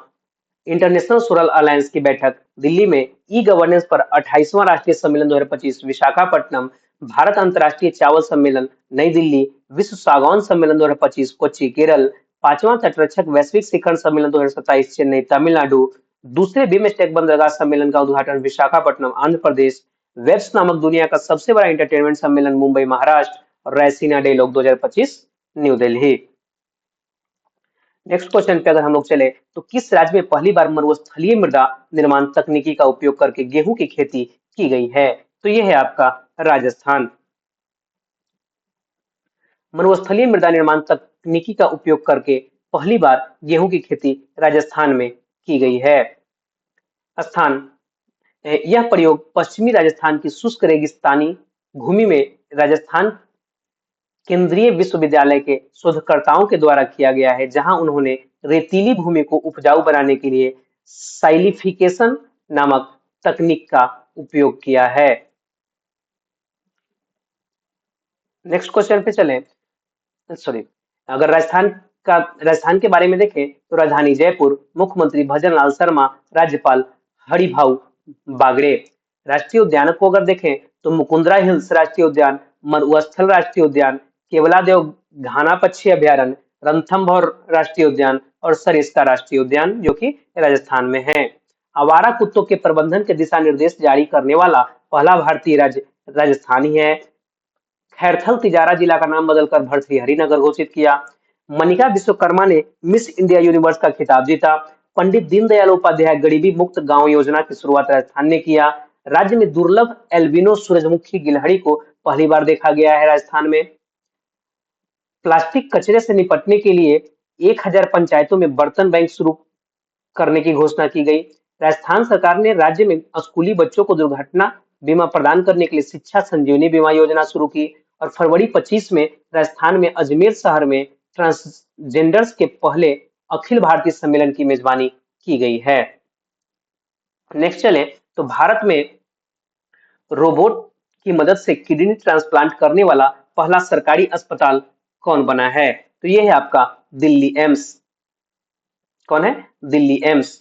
S1: इंटरनेशनल सोलर अलायंस की बैठक दिल्ली में, ई गवर्नेंस पर 28वां राष्ट्रीय सम्मेलन 2025 विशाखापट्टनम, भारत अंतर्राष्ट्रीय चावल सम्मेलन नई दिल्ली, विश्व सागौन सम्मेलन 2025 कोच्चि केरल, 5वां तटरक्षक वैश्विक शिखर सम्मेलन 2027 चेन्नई तमिलनाडु, दूसरे बिमस्टेक बंदरगाह सम्मेलन का उद्घाटन विशाखापट्टनम आंध्र प्रदेश, वेब्स नामक दुनिया का सबसे बड़ा एंटरटेनमेंट सम्मेलन मुंबई महाराष्ट्र और Raisina dialogue 2025 New Delhi. Next question पे अगर हम लोग चले तो किस राज्य में पहली बार मरुस्थलीय मृदा निर्माण तकनीकी का उपयोग करके गेहूं की खेती की गई है? तो यह है आपका राजस्थान। मरुस्थलीय मृदा निर्माण तकनीकी का उपयोग करके पहली बार गेहूं की खेती राजस्थान में की गई है। यह प्रयोग पश्चिमी राजस्थान की शुष्क रेगिस्तानी भूमि में राजस्थान केंद्रीय विश्वविद्यालय के शोधकर्ताओं के द्वारा किया गया है, जहां उन्होंने रेतीली भूमि को उपजाऊ बनाने के लिए साइलिफिकेशन नामक तकनीक का उपयोग किया है। नेक्स्ट क्वेश्चन पे चलें। अगर राजस्थान के बारे में देखें तो राजधानी जयपुर, मुख्यमंत्री भजन लाल शर्मा, राज्यपाल हरिभाऊ बागड़े। राष्ट्रीय उद्यान को अगर देखें तो मुकुंदरा हिल्स राष्ट्रीय उद्यान मरुस्थल राष्ट्रीय उद्यान, केवलादेव घाना पक्षी अभयारण्य, रणथंभौर राष्ट्रीय उद्यान और सरिस्का राष्ट्रीय उद्यान जो कि राजस्थान में है। आवारा कुत्तों के प्रबंधन के दिशा निर्देश जारी करने वाला पहला भारतीय राज्य राजस्थान ही है। खैरथल तिजारा जिला का नाम बदलकर भर्तृहरि नगर घोषित किया। मनिका विश्वकर्मा ने मिस इंडिया यूनिवर्स का खिताब जीता। पंडित दीनदयाल उपाध्याय गरीबी मुक्त गांव योजना की शुरुआत राजस्थान ने किया। राज्य में दुर्लभ एल्बिनो सूरजमुखी गिलहरी को पहली बार देखा गया है राजस्थान में। प्लास्टिक कचरे से निपटने के लिए 1000 पंचायतों में बर्तन बैंक शुरू करने की घोषणा की गई। राजस्थान सरकार ने राज्य में स्कूली बच्चों को दुर्घटना बीमा प्रदान करने के लिए शिक्षा संजीवनी बीमा योजना शुरू की। और फरवरी 25 में राजस्थान में अजमेर शहर में ट्रांसजेंडर्स के पहले अखिल भारतीय सम्मेलन की मेजबानी की गई है। नेक्स्ट चले तो भारत में रोबोट की मदद से किडनी ट्रांसप्लांट करने वाला पहला सरकारी अस्पताल कौन बना है? तो ये है आपका दिल्ली एम्स। कौन है? दिल्ली एम्स।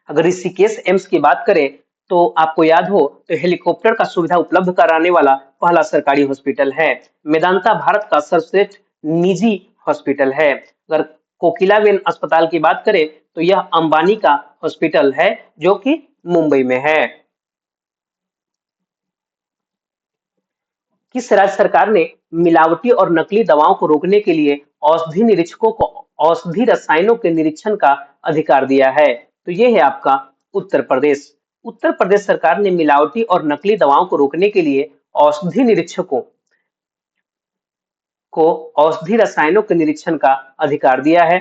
S1: अगर ऋषिकेश एम्स की बात करें तो आपको याद हो तो हेलीकॉप्टर का सुविधा उपलब्ध कराने वाला पहला सरकारी हॉस्पिटल है। मेदांता भारत का सर्वश्रेष्ठ निजी हॉस्पिटल है। अगर कोकिलाबेन अस्पताल की बात करें तो यह अंबानी का हॉस्पिटल है जो कि मुंबई में है। किस राज्य सरकार ने मिलावटी और नकली दवाओं को रोकने के लिए औषधि निरीक्षकों को औषधि रसायनों के निरीक्षण का अधिकार दिया है? तो ये है आपका उत्तर प्रदेश। उत्तर प्रदेश सरकार ने मिलावटी और नकली दवाओं को रोकने के लिए औषधि निरीक्षकों को औषधि रसायनों के निरीक्षण का अधिकार दिया है।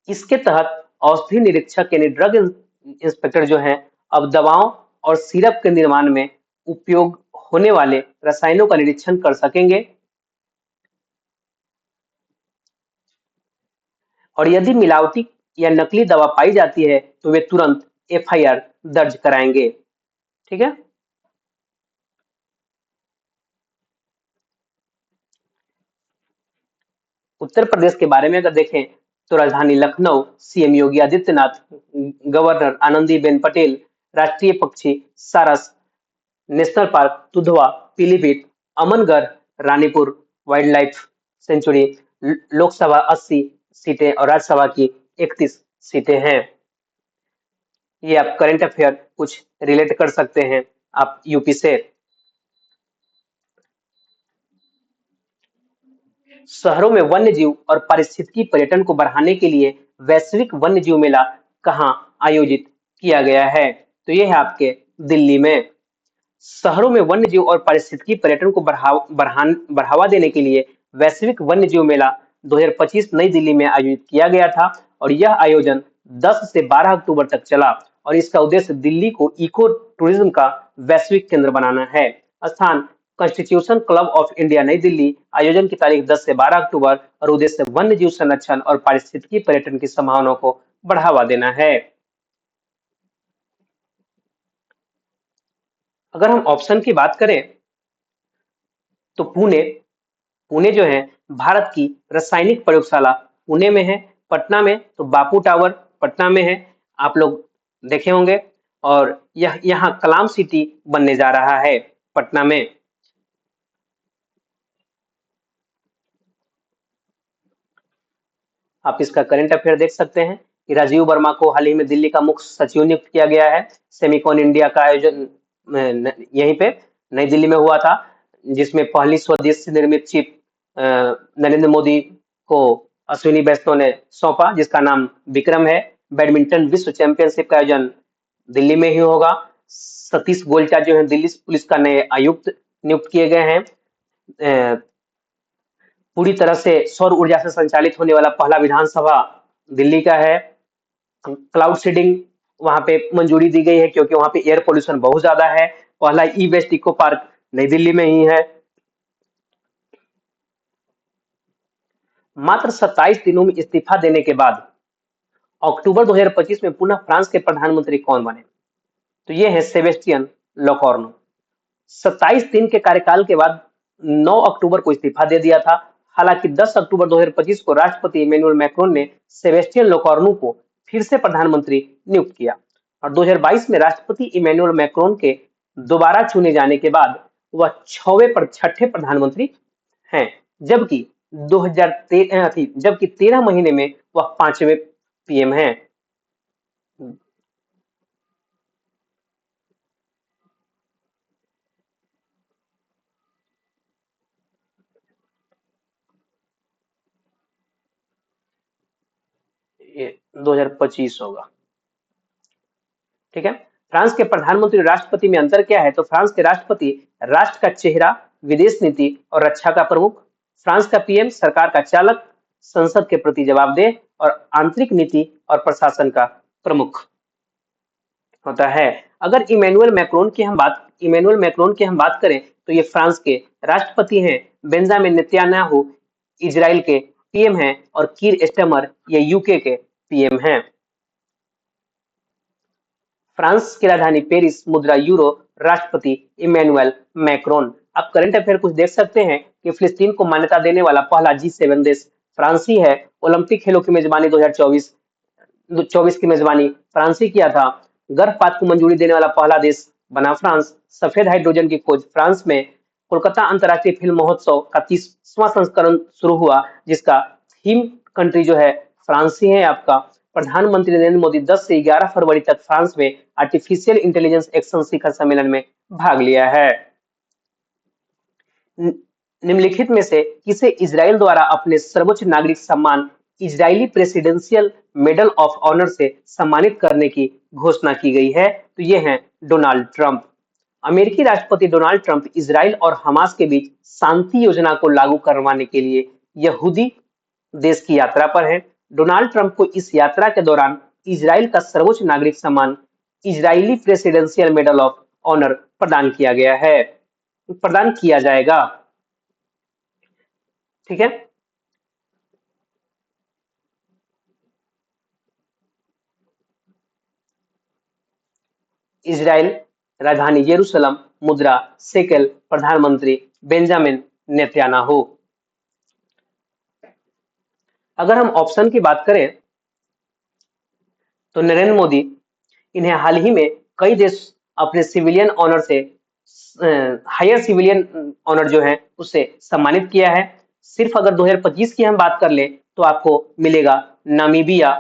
S1: इसके तहत औषधि निरीक्षक यानी ड्रग इंस्पेक्टर जो है अब दवाओं और सिरप के निर्माण में उपयोग होने वाले रसायनों का निरीक्षण कर सकेंगे और यदि मिलावटी या नकली दवा पाई जाती है तो वे तुरंत एफआईआर दर्ज कराएंगे। ठीक है। उत्तर प्रदेश के बारे में अगर देखें तो राजधानी लखनऊ, सीएम योगी आदित्यनाथ, गवर्नर आनंदीबेन पटेल, राष्ट्रीय पक्षी सारस, national park Dudhwa, Pilibhit, Amangarh, Ranipur wild life sanctuary, Lok Sabha 80 सीटें और राज्यसभा की 31 सीटें हैं। ये आप करंट अफेयर कुछ रिलेट कर सकते हैं आप यूपी से। शहरों में वन्य जीव और पारिस्थितिकी पर्यटन को बढ़ाने के लिए वैश्विक वन्य जीव मेला कहाँ आयोजित किया गया है? तो ये है आपके दिल्ली में। शहरों में वन्य जीव और पारिस्थितिकी पर्यटन को बढ़ावा देने के लिए वैश्विक वन्य जीव मेला 2025 नई दिल्ली में आयोजित किया गया था और यह आयोजन 10 से 12 अक्टूबर तक चला और इसका उद्देश्य दिल्ली को इको टूरिज्म का वैश्विक केंद्र बनाना है। स्थान कॉन्स्टिट्यूशन क्लब ऑफ इंडिया नई दिल्ली। आयोजन की तारीख 10 से 12 अक्टूबर और उद्देश्य वन्य जीव संरक्षण और पारिस्थितिकी पर्यटन की संभावनाओं को बढ़ावा देना है। अगर हम ऑप्शन की बात करें तो पुणे पुणे जो है भारत की रासायनिक प्रयोगशाला पुणे में है। पटना में तो बापू टावर पटना में है, आप लोग देखे होंगे। और यह यहाँ कलाम सिटी बनने जा रहा है पटना में। आप इसका करंट अफेयर देख सकते हैं कि राजीव वर्मा को हाल ही में दिल्ली का मुख्य सचिव नियुक्त किया गया है। सेमिकॉन इंडिया का आयोजन यहीं पे नई दिल्ली में हुआ था जिसमें पहली स्वदेशी निर्मित चिप नरेंद्र मोदी को अश्विनी वैष्णव ने सौंपा जिसका नाम विक्रम है। बैडमिंटन विश्व चैंपियनशिप का आयोजन दिल्ली में ही होगा। सतीश गोलचा जो है दिल्ली पुलिस का नए आयुक्त नियुक्त किए गए हैं। पूरी तरह से सौर ऊर्जा से संचालित होने वाला पहला विधानसभा दिल्ली का है। क्लाउड सीडिंग वहां पे मंजूरी दी गई है क्योंकि वहां पे एयर पोल्यूशन बहुत ज्यादा है। पहला ई वेस्ट इको पार्क नई दिल्ली में ही है। मात्र 27 दिनों में इस्तीफा देने के बाद अक्टूबर 2025 में पुनः फ्रांस के प्रधानमंत्री कौन बने? तो ये है सेबेस्टियन लोकोर्नो। 27 दिन के कार्यकाल के बाद 9 अक्टूबर को इस्तीफा दे दिया था। हालांकि 10 अक्टूबर 2025 को राष्ट्रपति इमैनुअल मैक्रोन ने सेबेस्टियन लोकोर्नो को फिर से प्रधानमंत्री नियुक्त किया। और 2022 में राष्ट्रपति इमैनुअल मैक्रोन के दोबारा चुने जाने के बाद वह छठे प्रधानमंत्री हैं, जबकि 13 महीने में वह 5वें पीएम हैं। ये 2025 होगा। ठीक है। फ्रांस के प्रधानमंत्री और राष्ट्रपति में अंतर क्या है? तो फ्रांस के राष्ट्रपति राष्ट्र का चेहरा, विदेश नीति और रक्षा का प्रमुख। फ्रांस का पीएम सरकार का चालक, संसद के प्रति जवाबदेह और आंतरिक नीति और प्रशासन का प्रमुख होता है। अगर इमैनुअल मैक्रोन की हम बात करें तो ये फ्रांस के राष्ट्रपति हैं। बेंजामिन नेतन्याहू इजराइल के पीएम हैं और कीर स्टारमर ये यूके के पीएम हैं। फ्रांस की राजधानी पेरिस, मुद्रा यूरो, राष्ट्रपति इमैनुअल मैक्रोन। आप करंट अफेयर कुछ देख सकते हैं कि फिलिस्तीन को मान्यता देने वाला पहला G7 देश फ्रांस ही है। ओलंपिक खेलों की मेजबानी 2024 की मेजबानी फ्रांस ही किया था। गर्भपात को मंजूरी देने वाला पहला देश बना फ्रांस। सफेद हाइड्रोजन की खोज फ्रांस में। कोलकाता अंतर्राष्ट्रीय फिल्म महोत्सव का 30वां संस्करण शुरू हुआ, जिसका थीम कंट्री जो है फ्रांस ही है आपका। प्रधानमंत्री नरेंद्र मोदी 10 से 11 फरवरी तक फ्रांस में आर्टिफिशियल इंटेलिजेंस एक्शन शिखर सम्मेलन में भाग लिया है। निम्नलिखित में से किसे इजराइल द्वारा अपने सर्वोच्च नागरिक सम्मान Israeli presidential medal of honour से सम्मानित करने की घोषणा की गई है? तो ये हैं डोनाल्ड ट्रंप। अमेरिकी राष्ट्रपति डोनाल्ड ट्रंप इजराइल और हमास के बीच शांति योजना को लागू करवाने के लिए यहूदी देश की यात्रा पर हैं। डोनाल्ड ट्रंप को इस यात्रा के दौरान इजराइल का सर्वोच्च नागरिक सम्मान Israeli presidential medal of honour प्रदान किया जाएगा। ठीक है। इजराइल राजधानी यरूशलेम, मुद्रा शेकेल, प्रधानमंत्री बेंजामिन नेतन्याहू। अगर हम ऑप्शन की बात करें तो नरेंद्र मोदी, इन्हें हाल ही में कई देश अपने सिविलियन ऑनर से हायर सिविलियन ऑनर जो है उससे सम्मानित किया है। सिर्फ अगर 2025 की हम बात कर ले तो आपको मिलेगा नामीबिया,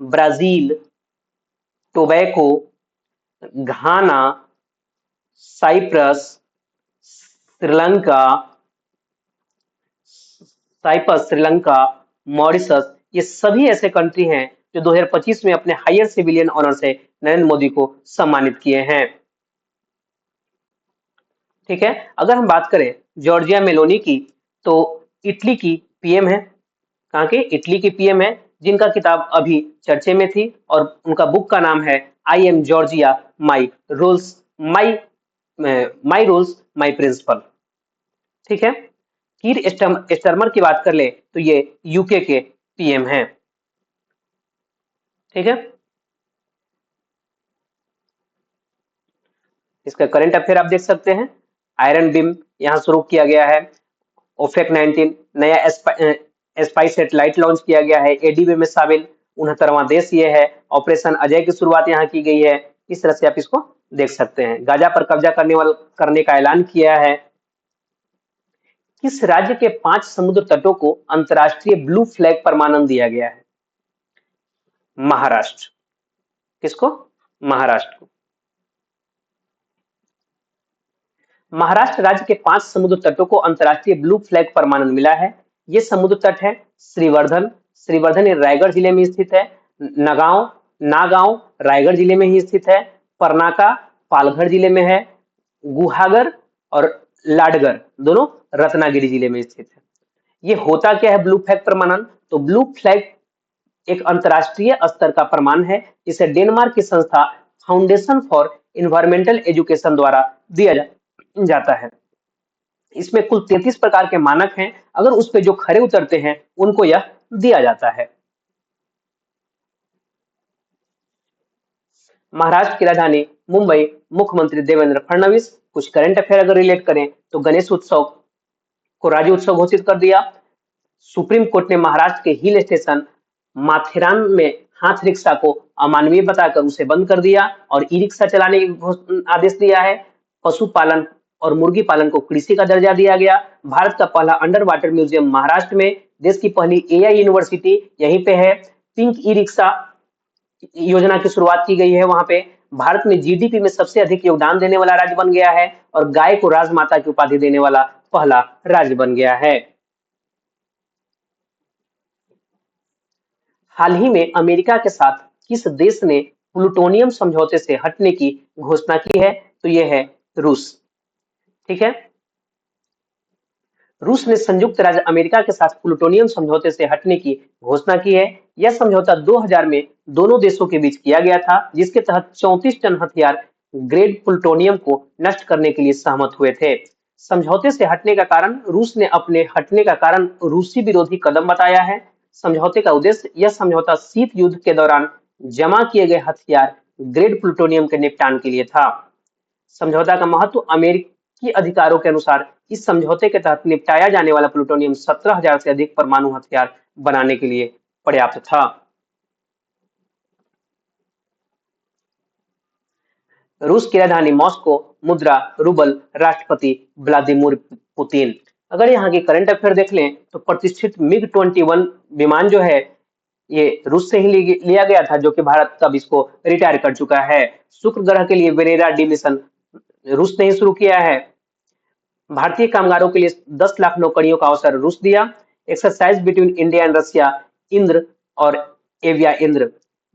S1: ब्राजील, टोबैको, घाना, साइप्रस, श्रीलंका, मॉरिशस, ये सभी ऐसे कंट्री हैं जो 2025 में अपने हायर सिविलियन ऑनर से नरेंद्र मोदी को सम्मानित किए हैं। ठीक है। अगर हम बात करें जॉर्जिया मेलोनी की, तो इटली की पीएम है। कहाँ की? इटली की पीएम है, जिनका किताब अभी चर्चे में थी और उनका बुक का नाम है I am Giorgia, my rules my principle. ठीक है। कीर स्टारमर की बात कर ले तो ये यूके के पीएम हैं। ठीक है। इसका करंट अफेयर आप देख सकते हैं। आयरन बीम यहाँ शुरू किया गया है। ओफेक 19 नया स्पाइस सेटेलाइट लॉन्च किया गया है। एडीबी में शामिल 69वां देश ये है। ऑपरेशन अजय की शुरुआत यहाँ की गई है। इस तरह से आप इसको देख सकते हैं। गाजा पर कब्जा करने का ऐलान किया है। किस राज्य के 5 समुद्र तटों को अंतर्राष्ट्रीय ब्लू फ्लैग प्रमाणन दिया गया है? महाराष्ट्र। किसको? महाराष्ट्र को। महाराष्ट्र राज्य के 5 समुद्र तटों को अंतर्राष्ट्रीय ब्लू फ्लैग प्रमाणन मिला है। ये समुद्र तट है श्रीवर्धन ये रायगढ़ जिले में स्थित है। नागांव रायगढ़ जिले में ही स्थित है। परनाका पालघर जिले में है। गुहागर और लाडगर दोनों रत्नागिरी जिले में स्थित है। ये होता क्या है ब्लू फ्लैग प्रमाणन? तो ब्लू फ्लैग एक अंतरराष्ट्रीय स्तर का प्रमाण है, जिसे डेनमार्क की संस्था फाउंडेशन फॉर इन्वायरमेंटल एजुकेशन द्वारा दिया जाता है। इसमें कुल 33 प्रकार के मानक हैं। अगर उस पे जो खरे उतरते हैं उनको यह दिया जाता है। महाराष्ट्र की राजधानी मुंबई, मुख्यमंत्री देवेंद्र फडणवीस। कुछ करंट अफेयर अगर रिलेट करें तो गणेश उत्सव को राज्य उत्सव घोषित कर दिया। सुप्रीम कोर्ट ने महाराष्ट्र के हिल स्टेशन माथेरान में हाथ रिक्शा को अमानवीय बताकर उसे बंद कर दिया और ई रिक्शा चलाने की आदेश दिया है। पशुपालन और मुर्गी पालन को कृषि का दर्जा दिया गया। भारत का पहला अंडर वाटर म्यूजियम महाराष्ट्र में। देश की पहली एआई यूनिवर्सिटी यहीं पे है। पिंक ई रिक्शा योजना की शुरुआत की गई है वहां पे। भारत में जीडीपी में सबसे अधिक योगदान देने वाला राज्य बन गया है और गाय को राजमाता की उपाधि देने वाला पहला राज्य बन गया है। हाल ही में अमेरिका के साथ किस देश ने प्लूटोनियम समझौते से हटने की घोषणा की है? तो यह है रूस। ठीक है, रूस ने संयुक्त राज्य अमेरिका के साथ प्लूटोनियम समझौते से हटने की घोषणा की है। यह समझौता 2000 में दोनों देशों के बीच किया गया था, जिसके तहत 34 टन हथियार ग्रेड प्लूटोनियम को नष्ट करने के लिए सहमत हुए थे। समझौते से हटने का कारण रूस ने अपने हटने का कारण रूसी विरोधी कदम बताया है। समझौते का उद्देश्य यह समझौता शीत युद्ध के दौरान जमा किए गए हथियार ग्रेड प्लूटोनियम के निपटान के लिए था। समझौता का महत्व अमेरिकी अधिकारों के अनुसार इस समझौते के तहत निपटाया जाने वाला प्लूटोनियम 17,000 से अधिक परमाणु हथियार बनाने के लिए पर्याप्त था। रूस की राजधानी मॉस्को, मुद्रा रूबल, राष्ट्रपति व्लादिमीर पुतिन। अगर यहाँ की करंट अफेयर देख लें तो प्रतिष्ठित मिग 21 विमान जो है ये रूस से ही लिया गया था, जो कि भारत तब इसको रिटायर कर चुका है। शुक्र ग्रह के लिए वेरेरा डी मिशन रूस ने ही शुरू किया है। भारतीय कामगारों के लिए 10 लाख नौकरियों का अवसर रूस दिया। Exercise between India and Russia Indra और एविया इंद्र।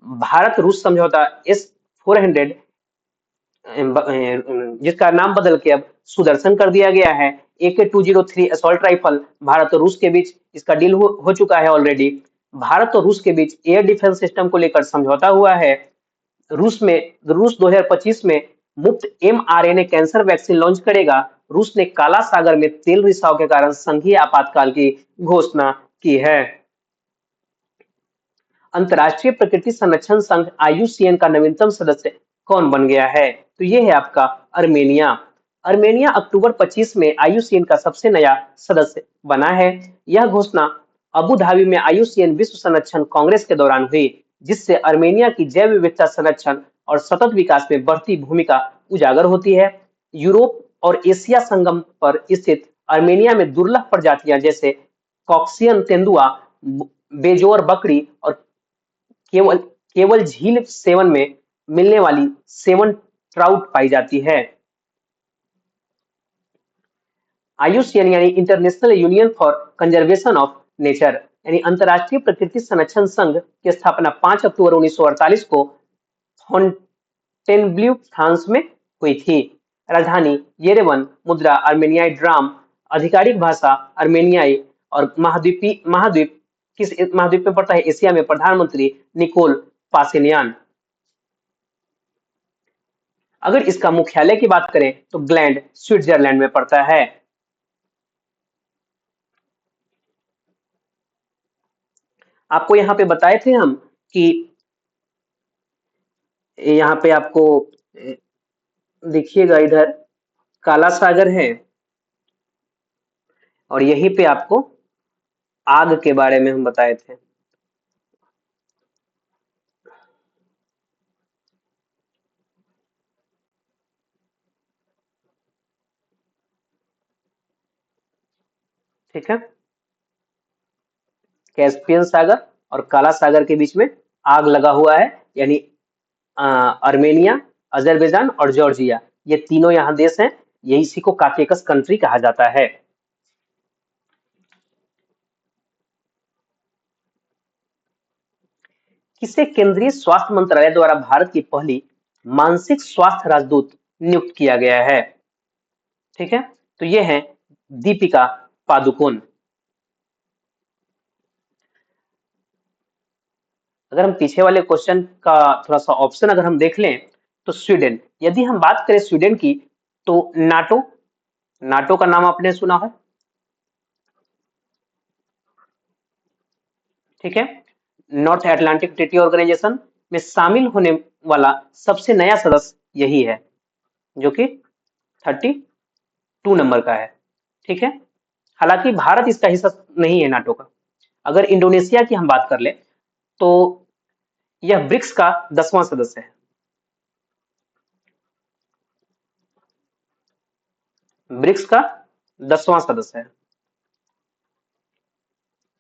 S1: भारत रूस समझौता S-400 जिसका नाम बदल के अब सुदर्शन कर दिया गया है। AK-203 असॉल्ट राइफल भारत और रूस के बीच इसका डील हो चुका है ऑलरेडी। भारत और रूस के बीच एयर डिफेंस सिस्टम को लेकर समझौता हुआ है। रूस 2025 में मुफ्त mRNA कैंसर वैक्सीन लॉन्च करेगा। रूस ने काला सागर में तेल रिसाव के कारण संघीय आपातकाल की घोषणा की है। अंतर्राष्ट्रीय प्रकृति संरक्षण संघ IUCN का नवीनतम सदस्य कौन बन गया है? तो ये है आपका अर्मेनिया। अर्मेनिया अक्टूबर 25 में IUCN का सबसे नया सदस्य बना है। यह घोषणा अबू धाबी में IUCN विश्व संरक्षण कांग्रेस के दौरान हुई, जिससे अर्मेनिया की जैव विविधता संरक्षण और सतत विकास में बढ़ती भूमिका उजागर होती है। यूरोप और एशिया संगम पर स्थित अर्मेनिया में दुर्लभ प्रजातियां जैसे कॉक्सियन तेंदुआ, बेजोर बकरी और केवल केवल झील सेवन में मिलने वाली सेवन ट्राउट पाई जाती है। IUCN यानी international union for conservation of nature यानी अंतर्राष्ट्रीय प्रकृति संरक्षण संघ की स्थापना 5 अक्टूबर 1948 को फोंटेनब्लू फ्रांस में हुई थी। राजधानी येरेवन, मुद्रा अर्मेनियाई ड्राम, आधिकारिक भाषा अर्मेनियाई और महाद्वीप किस महाद्वीप में पड़ता है? एशिया में। प्रधानमंत्री निकोल पासिनियान। अगर इसका मुख्यालय की बात करें तो ग्लैंड स्विट्जरलैंड में पड़ता है। आपको यहाँ पे बताए थे हम कि यहाँ पे आपको देखिएगा इधर काला सागर है और यहीं पे आपको आग के बारे में हम बताए थे। ठीक है, कैस्पियन सागर और काला सागर के बीच में आग लगा हुआ है, यानी अर्मेनिया, अजरबैजान और जॉर्जिया, ये तीनों यहाँ देश हैं। ये इसी को काकेकस कंट्री कहा जाता है। किसे केंद्रीय स्वास्थ्य मंत्रालय द्वारा भारत की पहली मानसिक स्वास्थ्य राजदूत नियुक्त किया गया है? ठीक है, तो ये है दीपिका पादुकोण। अगर हम पीछे वाले क्वेश्चन का थोड़ा सा ऑप्शन अगर हम देख लें तो स्वीडन, यदि हम बात करें स्वीडन की तो नाटो, नाटो का नाम आपने सुना है। ठीक है, नॉर्थ अटलांटिक ट्रीटी ऑर्गेनाइजेशन में शामिल होने वाला सबसे नया सदस्य यही है, जो कि 32 नंबर का है। ठीक है, हालांकि भारत इसका हिस्सा नहीं है नाटो का। अगर इंडोनेशिया की हम बात कर ले तो यह ब्रिक्स का 10वां सदस्य है। ब्रिक्स का 10वां सदस्य है।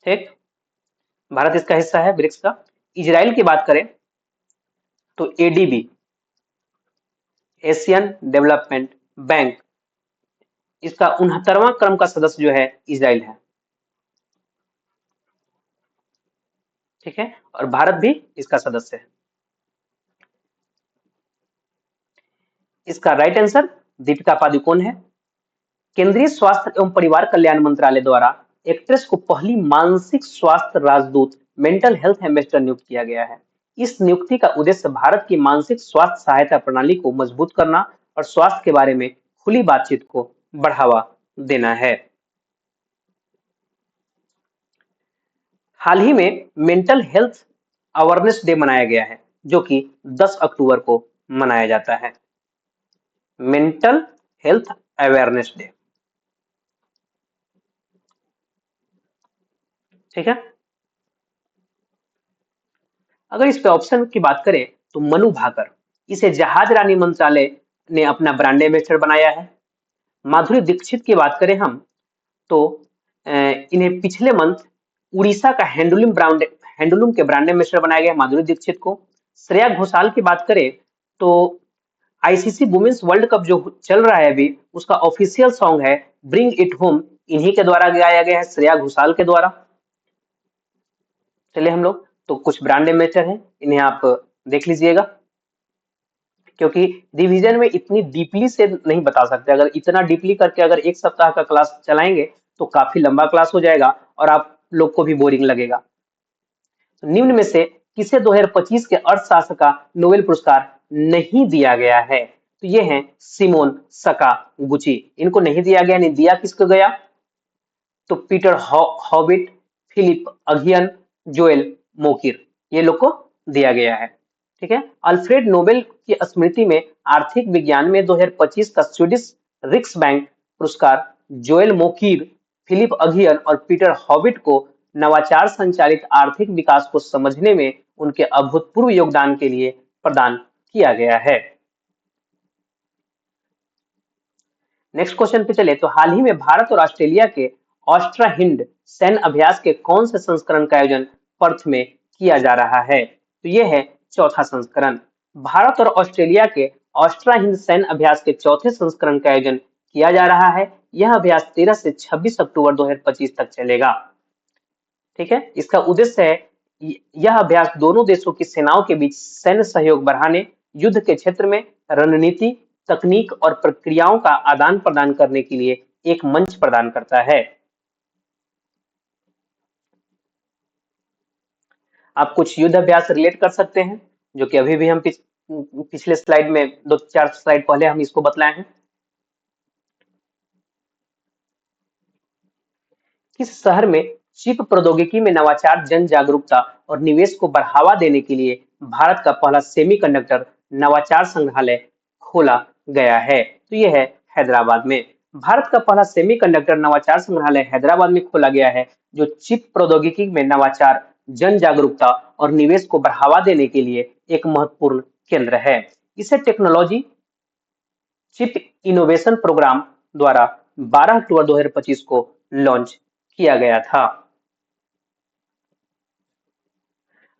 S1: ठीक, भारत इसका हिस्सा है ब्रिक्स का। इजराइल की बात करें तो एडीबी, एशियन डेवलपमेंट बैंक, इसका 69वां क्रम का सदस्य जो है इजराइल है। ठीक है, और भारत भी इसका सदस्य है। इसका राइट आंसर दीपिका पादुकोण है। केंद्रीय स्वास्थ्य एवं परिवार कल्याण मंत्रालय द्वारा एक्ट्रेस को पहली मानसिक स्वास्थ्य राजदूत, मेंटल हेल्थ एम्बेसडर नियुक्त किया गया है। इस नियुक्ति का उद्देश्य भारत की मानसिक स्वास्थ्य सहायता प्रणाली को मजबूत करना और स्वास्थ्य के बारे में खुली बातचीत को बढ़ावा देना है। हाल ही में मेंटल हेल्थ अवेयरनेस डे मनाया गया है, जो कि 10 अक्टूबर को मनाया जाता है। Mental health awareness day. ठीक है, अगर इस पे ऑप्शन की बात करें तो मनु भाकर, इसे जहाज रानी मंत्रालय ने अपना ब्रांड एम्बेसडर बनाया है। माधुरी दीक्षित की बात करें हम तो इन्हें पिछले मंथ उड़ीसा का हैंडलूम के ब्रांड एम्बेसडर बनाया गया माधुरी दीक्षित को। श्रेया घोषाल की बात करें तो आईसीसी वुमेन्स वर्ल्ड कप जो चल रहा है अभी, उसका ऑफिशियल सॉन्ग है ब्रिंग इट होम, इन्हीं के द्वारा गाया गया है, श्रेया घोषाल के द्वारा। चलिए हम लोग तो कुछ ब्रांड एम्बेसडर हैं, इन्हें आप देख लीजिएगा, क्योंकि रिवीजन में इतनी डीपली से नहीं बता सकते। अगर इतना डीपली करके अगर एक सप्ताह का क्लास चलाएंगे तो काफी लंबा क्लास हो जाएगा और आप लोग को भी बोरिंग लगेगा। तो निम्न में से किसे 2025 के अर्थशास्त्र का नोबेल पुरस्कार नहीं दिया गया है? तो ये हैं सिमोन सकागुची, इनको नहीं दिया गया। नहीं दिया किसको गया? तो Peter Howitt, Philippe Aghion, Joel Mokyr, ये लोग को दिया गया है। ठीक है, अल्फ्रेड नोबेल की स्मृति में आर्थिक विज्ञान में 2025 का स्वीडिश रिक्स बैंक पुरस्कार जोएल मोकिर, फिलिप अगियन और पीटर हॉबिट को नवाचार संचालित आर्थिक विकास को समझने में उनके अभूतपूर्व योगदान के लिए प्रदान किया गया है। नेक्स्ट क्वेश्चन पे चले तो हाल ही में भारत और ऑस्ट्रेलिया के ऑस्ट्रा हिंद सैन्य अभ्यास के कौन से संस्करण का आयोजन पर्थ में किया जा रहा है? तो ये है चौथा संस्करण। भारत और ऑस्ट्रेलिया के ऑस्ट्रा हिंद सैन्य अभ्यास के चौथे संस्करण का आयोजन किया जा रहा है। यह अभ्यास 13 से 26 अक्टूबर 2025 तक चलेगा। ठीक है, इसका उद्देश्य है यह अभ्यास दोनों देशों की सेनाओं के बीच सैन्य सहयोग बढ़ाने, युद्ध के क्षेत्र में रणनीति, तकनीक और प्रक्रियाओं का आदान प्रदान करने के लिए एक मंच प्रदान करता है। आप कुछ युद्ध अभ्यास रिलेट कर सकते हैं, जो कि अभी भी हम पिछले स्लाइड में 2-4 स्लाइड पहले हम इसको बतलाए हैं। किस शहर में चिप प्रौद्योगिकी में नवाचार, जन जागरूकता और निवेश को बढ़ावा देने के लिए भारत का पहला सेमीकंडक्टर नवाचार संग्रहालय खोला गया है? तो यह है हैदराबाद में। भारत का पहला सेमीकंडक्टर नवाचार संग्रहालय हैदराबाद में खोला गया है, जो चिप प्रौद्योगिकी में नवाचार, जन जागरूकता और निवेश को बढ़ावा देने के लिए एक महत्वपूर्ण केंद्र है। इसे टेक्नोलॉजी चिप इनोवेशन प्रोग्राम द्वारा 12 अक्टूबर 2025 को लॉन्च किया गया था।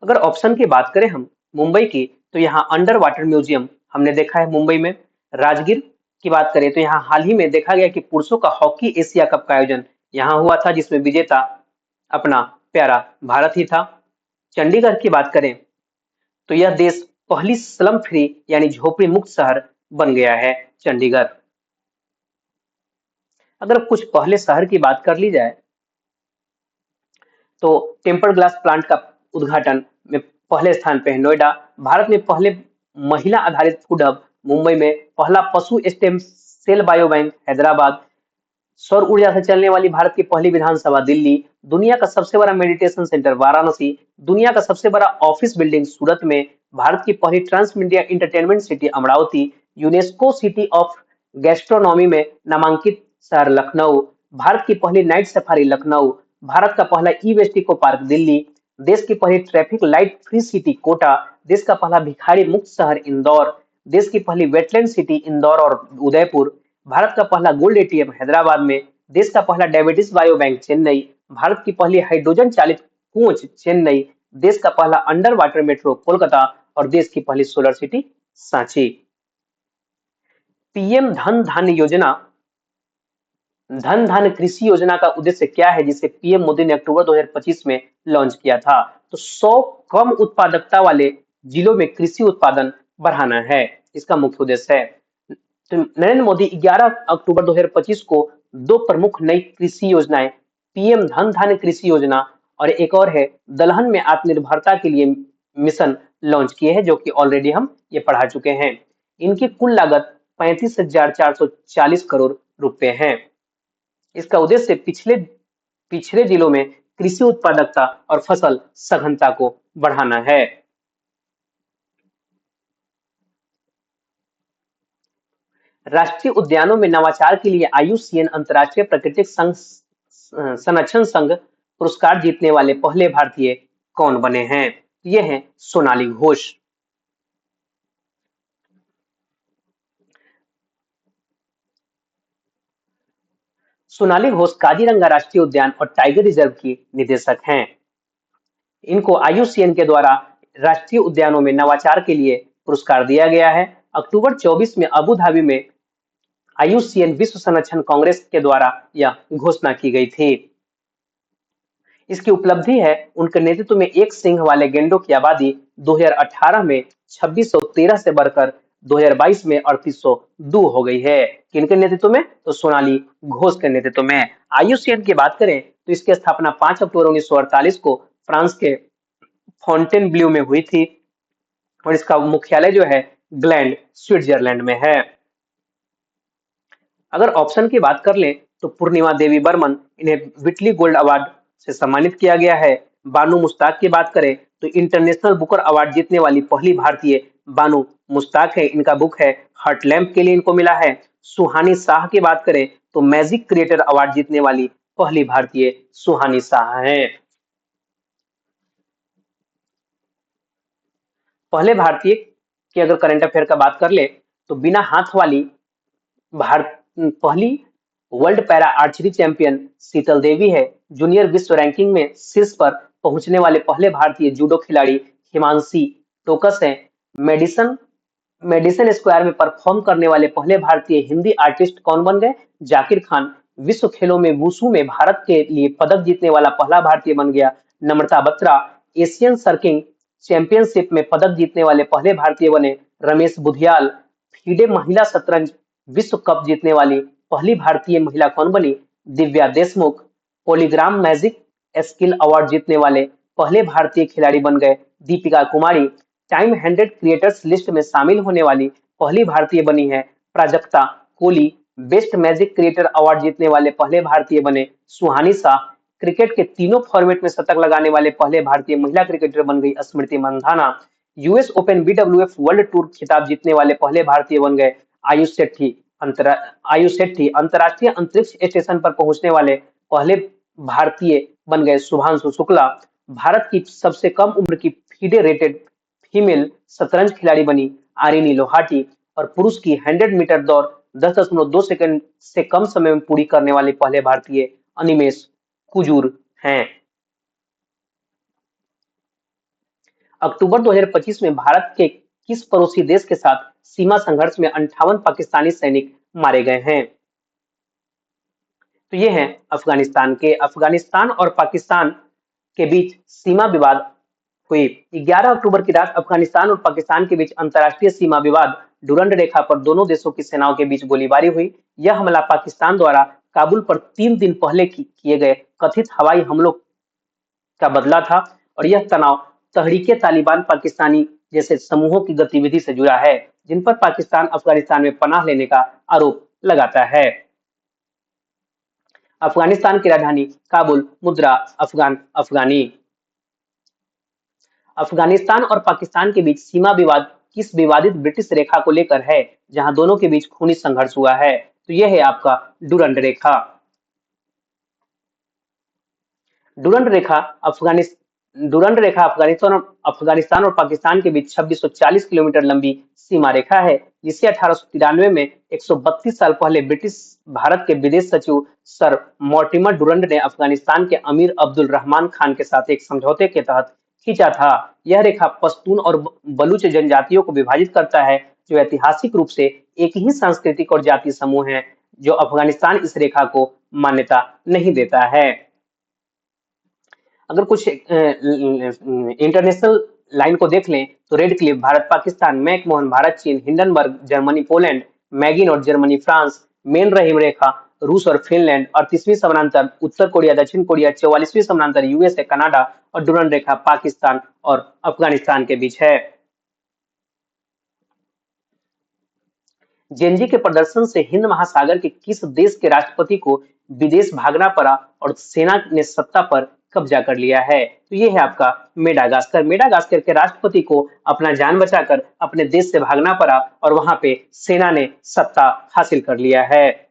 S1: अगर ऑप्शन की बात करें हम मुंबई की, तो यहाँ अंडर वाटर म्यूजियम हमने देखा है मुंबई में। राजगीर की बात करें तो यहाँ हाल ही में देखा गया कि पुरुषों का हॉकी एशिया कप का आयोजन यहाँ हुआ था, जिसमें विजेता अपना प्यारा भारत ही था। चंडीगढ़ की बात करें तो यह देश पहली स्लम फ्री यानी झोपड़ी मुक्त शहर बन गया है, चंडीगढ़। अगर कुछ पहले शहर की बात कर ली जाए तो टेम्पर्ड ग्लास प्लांट का उद्घाटन में पहले स्थान पे है नोएडा। भारत में पहले महिला आधारित फूड हब मुंबई में। पहला पशु stem cell bio bank Hyderabad. सौर ऊर्जा से चलने वाली भारत की पहली विधानसभा दिल्ली। दुनिया का सबसे बड़ा मेडिटेशन सेंटर वाराणसी। दुनिया का सबसे बड़ा ऑफिस बिल्डिंग सूरत में। भारत की पहली trans media entertainment city Amaravati. UNESCO city of gastronomy में नामांकित शहर लखनऊ। भारत की पहली नाइट सफारी लखनऊ। भारत का पहला e waste eco park Delhi. देश की पहली traffic light free city Kota, देश का पहला भिखारी मुक्त शहर इंदौर, देश की पहली वेटलैंड सिटी इंदौर और उदयपुर, भारत का पहला गोल्ड एटीएम हैदराबाद में, देश का पहला diabetes bio bank Chennai, Bharat की पहली हाइड्रोजन चालित कोच चेन्नई, देश का पहला अंडर वाटर मेट्रो कोलकाता और देश की पहली सोलर सिटी सांची। पीएम धन धान्य कृषि योजना का उद्देश्य क्या है, जिसे पीएम मोदी ने अक्टूबर 2025 में लॉन्च किया था? तो 100 कम उत्पादकता वाले जिलों में कृषि उत्पादन बढ़ाना है, इसका मुख्य उद्देश्य है। तो नरेंद्र मोदी 11 अक्टूबर 2025 को दो प्रमुख नई कृषि योजनाएं, पीएम धन धान्य कृषि योजना और एक और है दलहन में आत्मनिर्भरता के लिए मिशन लॉन्च किए हैं, जो कि ऑलरेडी हम ये पढ़ा चुके हैं। इनकी कुल लागत 35,440 करोड़ रुपए है। इसका उद्देश्य पिछड़े जिलों में कृषि उत्पादकता और फसल सघनता को बढ़ाना है। राष्ट्रीय उद्यानों में नवाचार के लिए आईयूसीएन अंतर्राष्ट्रीय प्राकृतिक संरक्षण संघ पुरस्कार जीतने वाले पहले भारतीय कौन बने हैं? ये हैं सोनाली घोष। सोनाली घोष काजीरंगा राष्ट्रीय उद्यान और टाइगर रिजर्व की निदेशक हैं। इनको आईयूसीएन के द्वारा राष्ट्रीय उद्यानों में नवाचार के लिए पुरस्कार दिया गया है। अक्टूबर 24 में अबू धाबी में आईयूसीएन विश्व संरक्षण कांग्रेस के द्वारा यह घोषणा की गई थी। इसकी उपलब्धि है उनके नेतृत्व में एक सिंह वाले गैंडों की आबादी 2018 में 2613 से बढ़कर 2022 में 3802 हो गई है। किनके नेतृत्व में? तो सोनाली घोष के नेतृत्व में। आईयूसीएन की बात करें तो इसकी स्थापना 5 अक्टूबर 1948 को फ्रांस के फॉन्टेनब्लेउ में हुई थी और इसका मुख्यालय जो है ग्लैंड स्विट्जरलैंड में है। अगर ऑप्शन की बात कर लें तो पूर्णिमा देवी बर्मन, इन्हें विटली गोल्ड अवार्ड से सम्मानित किया गया है। बानू मुश्ताक की बात करें तो इंटरनेशनल बुकर अवार्ड जीतने वाली पहली भारतीय बानू मुश्ताक है। इनका बुक है हार्ट लैम्प के लिए इनको मिला है। सुहानी शाह की बात करें तो मैजिक क्रिएटर अवार्ड जीतने वाली पहली भारतीय सुहानी शाह है। पहले भारतीय की अगर करंट अफेयर का बात कर ले तो बिना हाथ वाली भारत पहली वर्ल्ड पैरा आर्चरी चैंपियन शीतल देवी है। जूनियर विश्व रैंकिंग में शीर्ष पर पहुंचने वाले पहले भारतीय जूडो खिलाड़ी हिमांशी टोकस हैं। मेडिसन मेडिसन स्क्वायर में परफॉर्म करने वाले पहले भारतीय हिंदी आर्टिस्ट कौन बन गए? जाकिर खान। विश्व खेलों में वुशु में भारत के लिए पदक जीतने वाला पहला भारतीय बन गया नम्रता बत्रा। एशियन सर्किंग चैंपियनशिप में पदक जीतने वाले पहले भारतीय बने रमेश बुधियाल। फीडे महिला शतरंज विश्व कप जीतने वाली पहली भारतीय महिला कौन बनी? Divya Deshmukh. Polygram magic skill award जीतने वाले पहले भारतीय खिलाड़ी बन गए Deepika Kumari. Time 100 creators list में शामिल होने वाली पहली भारतीय बनी है Prajakta Koli. Best magic creator award जीतने वाले पहले भारतीय बने सुहानी शाह। क्रिकेट के तीनों फॉर्मेट में शतक लगाने वाले पहले भारतीय महिला क्रिकेटर बन गई Smriti Mandhana. US open BWF world tour खिताब जीतने वाले पहले भारतीय बन गए आयुष शेट्टी। अंतर्राष्ट्रीय अंतरिक्ष स्टेशन पर पहुंचने वाले पहले भारतीय बन गए शुभांशु शुक्ला। भारत की सबसे कम उम्र की फीडे रेटेड फीमेल शतरंज खिलाड़ी बनी आरिनी लोहाटी। और पुरुष की 100 मीटर दौड़ 10.2 सेकंड से कम समय में पूरी करने वाले पहले भारतीय अनिमेश कुजूर हैं। अक्टूबर 2025 में भारत के किस पड़ोसी देश के साथ सीमा संघर्ष में 58 पाकिस्तानी सैनिक मारे गए हैं? तो ये हैं अफगानिस्तान के। अफगानिस्तान और पाकिस्तान के बीच सीमा विवाद हुई। 11 अक्टूबर की रात अफगानिस्तान और पाकिस्तान के बीच अंतर्राष्ट्रीय सीमा विवाद डुरंड रेखा पर दोनों देशों की सेनाओं के बीच गोलीबारी हुई। यह हमला पाकिस्तान द्वारा काबुल पर 3 दिन पहले किए गए कथित हवाई हमलों का बदला था और यह तनाव तहरीके तालिबान पाकिस्तानी जैसे समूहों की गतिविधि से जुड़ा है, जिन पर पाकिस्तान अफगानिस्तान में पनाह लेने का आरोप लगाता है। अफगानिस्तान की राजधानी काबुल। मुद्रा अफगानी। अफगानिस्तान और पाकिस्तान के बीच सीमा विवाद किस विवादित ब्रिटिश रेखा को लेकर है, जहां दोनों के बीच खूनी संघर्ष हुआ है? तो यह है आपका डुरंड रेखा। डुरंड रेखा डुरंड रेखा अफगानिस्तान और पाकिस्तान के बीच 2640 किलोमीटर लंबी सीमा रेखा है, जिसे 1893 में 132 साल पहले ब्रिटिश भारत के विदेश सचिव सर मॉर्टिमर डुरंड ने अफगानिस्तान के अमीर अब्दुल रहमान खान के साथ एक समझौते के तहत खींचा था। यह रेखा पश्तून और बलूच जनजातियों को विभाजित करता है, जो ऐतिहासिक रूप से एक ही सांस्कृतिक और जातीय समूह है, जो अफगानिस्तान इस रेखा को मान्यता नहीं देता है। अगर कुछ इंटरनेशनल लाइन को देख लें तो red Cliff Bharat Pakistan, McMahon Bharat चीन, हिंडनबर्ग जर्मनी पोलैंड, मैगिन और जर्मनी फ्रांस, मेन रहीम रेखा रूस और फिनलैंड, 38वीं समानांतर उत्तर कोरिया दक्षिण कोरिया, 44वीं समानांतर यूएसए कनाडा और डुरंड रेखा पाकिस्तान और अफगानिस्तान के बीच है। जेएनजी के प्रदर्शन से हिंद महासागर के किस देश के राष्ट्रपति को विदेश भागना पड़ा और सेना ने सत्ता पर कब्जा कर लिया है? तो ये है आपका मेडागास्कर। मेडागास्कर के राष्ट्रपति को अपना जान बचाकर अपने देश से भागना पड़ा और वहां पे सेना ने सत्ता हासिल कर लिया है।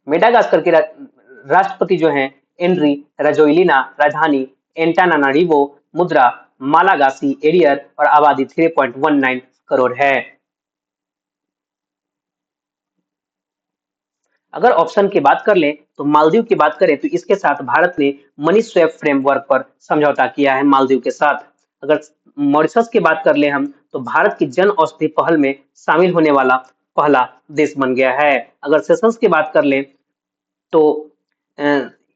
S1: मेडागास्कर के राष्ट्रपति जो हैं एनरी राजोइलिना, राजधानी एंटानानारिवो, मुद्रा मालागासी एरियर और आबादी 3.19 करोड़ है। अगर ऑप्शन की बात कर लें तो मालदीव की बात करें तो इसके साथ भारत ने मनी स्वैप फ्रेमवर्क पर समझौता किया है मालदीव के साथ। अगर मॉरिशस की बात कर ले हम तो भारत की जन औषधि पहल में शामिल होने वाला पहला देश बन गया है। अगर सेशंस की बात कर लें तो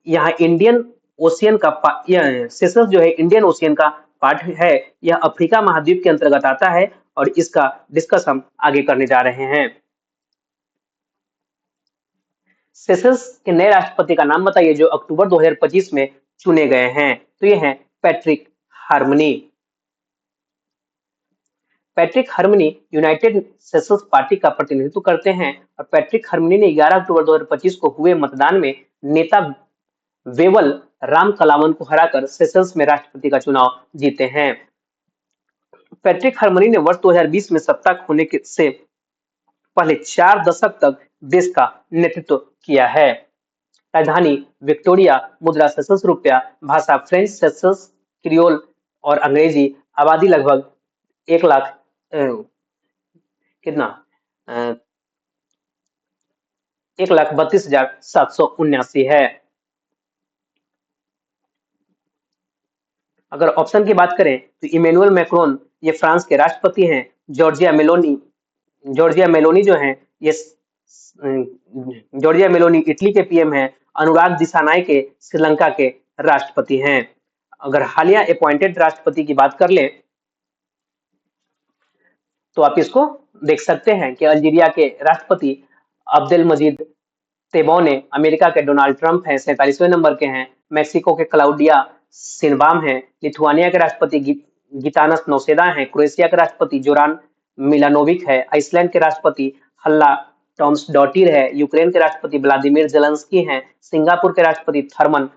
S1: यहाँ इंडियन ओशियन का यह सेशंस जो है इंडियन ओशियन का पार्ट है। यह अफ्रीका महाद्वीप के अंतर्गत आता है और इसका डिस्कस हम आगे करने जा रहे हैं। सेशंस के नए राष्ट्रपति का नाम बताइए जो अक्टूबर 2025 में चुने गए हैं। तो ये हैं Patrick harmony. Patrick harmony United sessions party का प्रतिनिधित्व करते हैं और पैट्रिक हार्मनी ने 11 अक्टूबर 2025 को हुए मतदान में नेता वेवल राम कलावन को हराकर सेशंस में राष्ट्रपति का चुनाव जीते हैं। पैट्रिक हार्मनी ने वर्ष 2020 में सत्ता खोने से पहले 4 दशक तक देश का नेतृत्व किया है। राजधानी विक्टोरिया, मुद्रा सेशंस रुपया, भाषा फ्रेंच सेशंस क्रियोल और अंग्रेजी, आबादी लगभग 1 लाख कितना 1,32,779 है। अगर ऑप्शन की बात करें तो इमैनुअल मैक्रोन ये फ्रांस के राष्ट्रपति हैं। जॉर्जिया मेलोनी जो हैं ये जॉर्जिया मेलोनी इटली के पीएम हैं। अनुराग दिसानायके श्रीलंका के राष्ट्रपति हैं। अगर हालिया अपॉइंटेड राष्ट्रपति की बात कर ले तो आप इसको देख सकते हैं कि अल्जीरिया के राष्ट्रपति अब्देल मजीद तेबोने, अमेरिका के डोनाल्ड ट्रंप हैं, 47वें नंबर के हैं। मेक्सिको के क्लाउडिया सिनबाम हैं। लिथुआनिया के राष्ट्रपति गितानस नौसेदा हैं। क्रोएशिया के राष्ट्रपति जोरान मिलानोविक है। आइसलैंड के राष्ट्रपति हल्ला टॉम्सडॉटिर है। यूक्रेन के राष्ट्रपति व्लादिमीर जेलेंस्की हैं। सिंगापुर के राष्ट्रपति थर्मन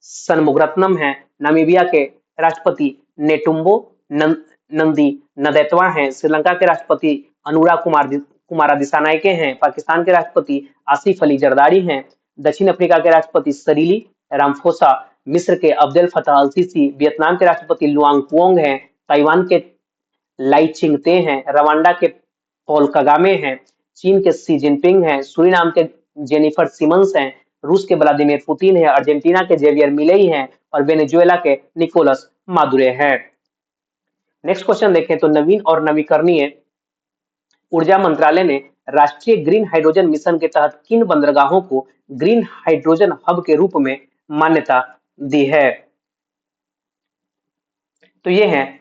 S1: सनमुगरत्नम हैं। नामीबिया के राष्ट्रपति नेटुम्बो नंदी नदैतवा हैं। श्रीलंका के राष्ट्रपति अनुरा कुमारा दिसानायके हैं। पाकिस्तान के राष्ट्रपति आसिफ अली जरदारी हैं। दक्षिण अफ्रीका के राष्ट्रपति सरीली रामफोसा, मिस्र के अब्देल फतह अल सीसी, वियतनाम के राष्ट्रपति लुआंग पुओंग हैं। ताइवान के लाई चिंगते हैं। रवांडा के पॉल कगामे हैं। चीन के शी जिनपिंग हैं। सूरीनाम के जेनिफर सिमंस हैं। रूस के व्लादिमीर पुतिन है। अर्जेंटीना के जेवियर मिलेई हैं और वेनेजुएला के निकोलस मादुरे हैं। नेक्स्ट क्वेश्चन देखें तो नवीन और नवीकरणीय ऊर्जा मंत्रालय ने राष्ट्रीय ग्रीन हाइड्रोजन मिशन के तहत किन बंदरगाहों को ग्रीन हाइड्रोजन हब के रूप में मान्यता दी है? तो ये है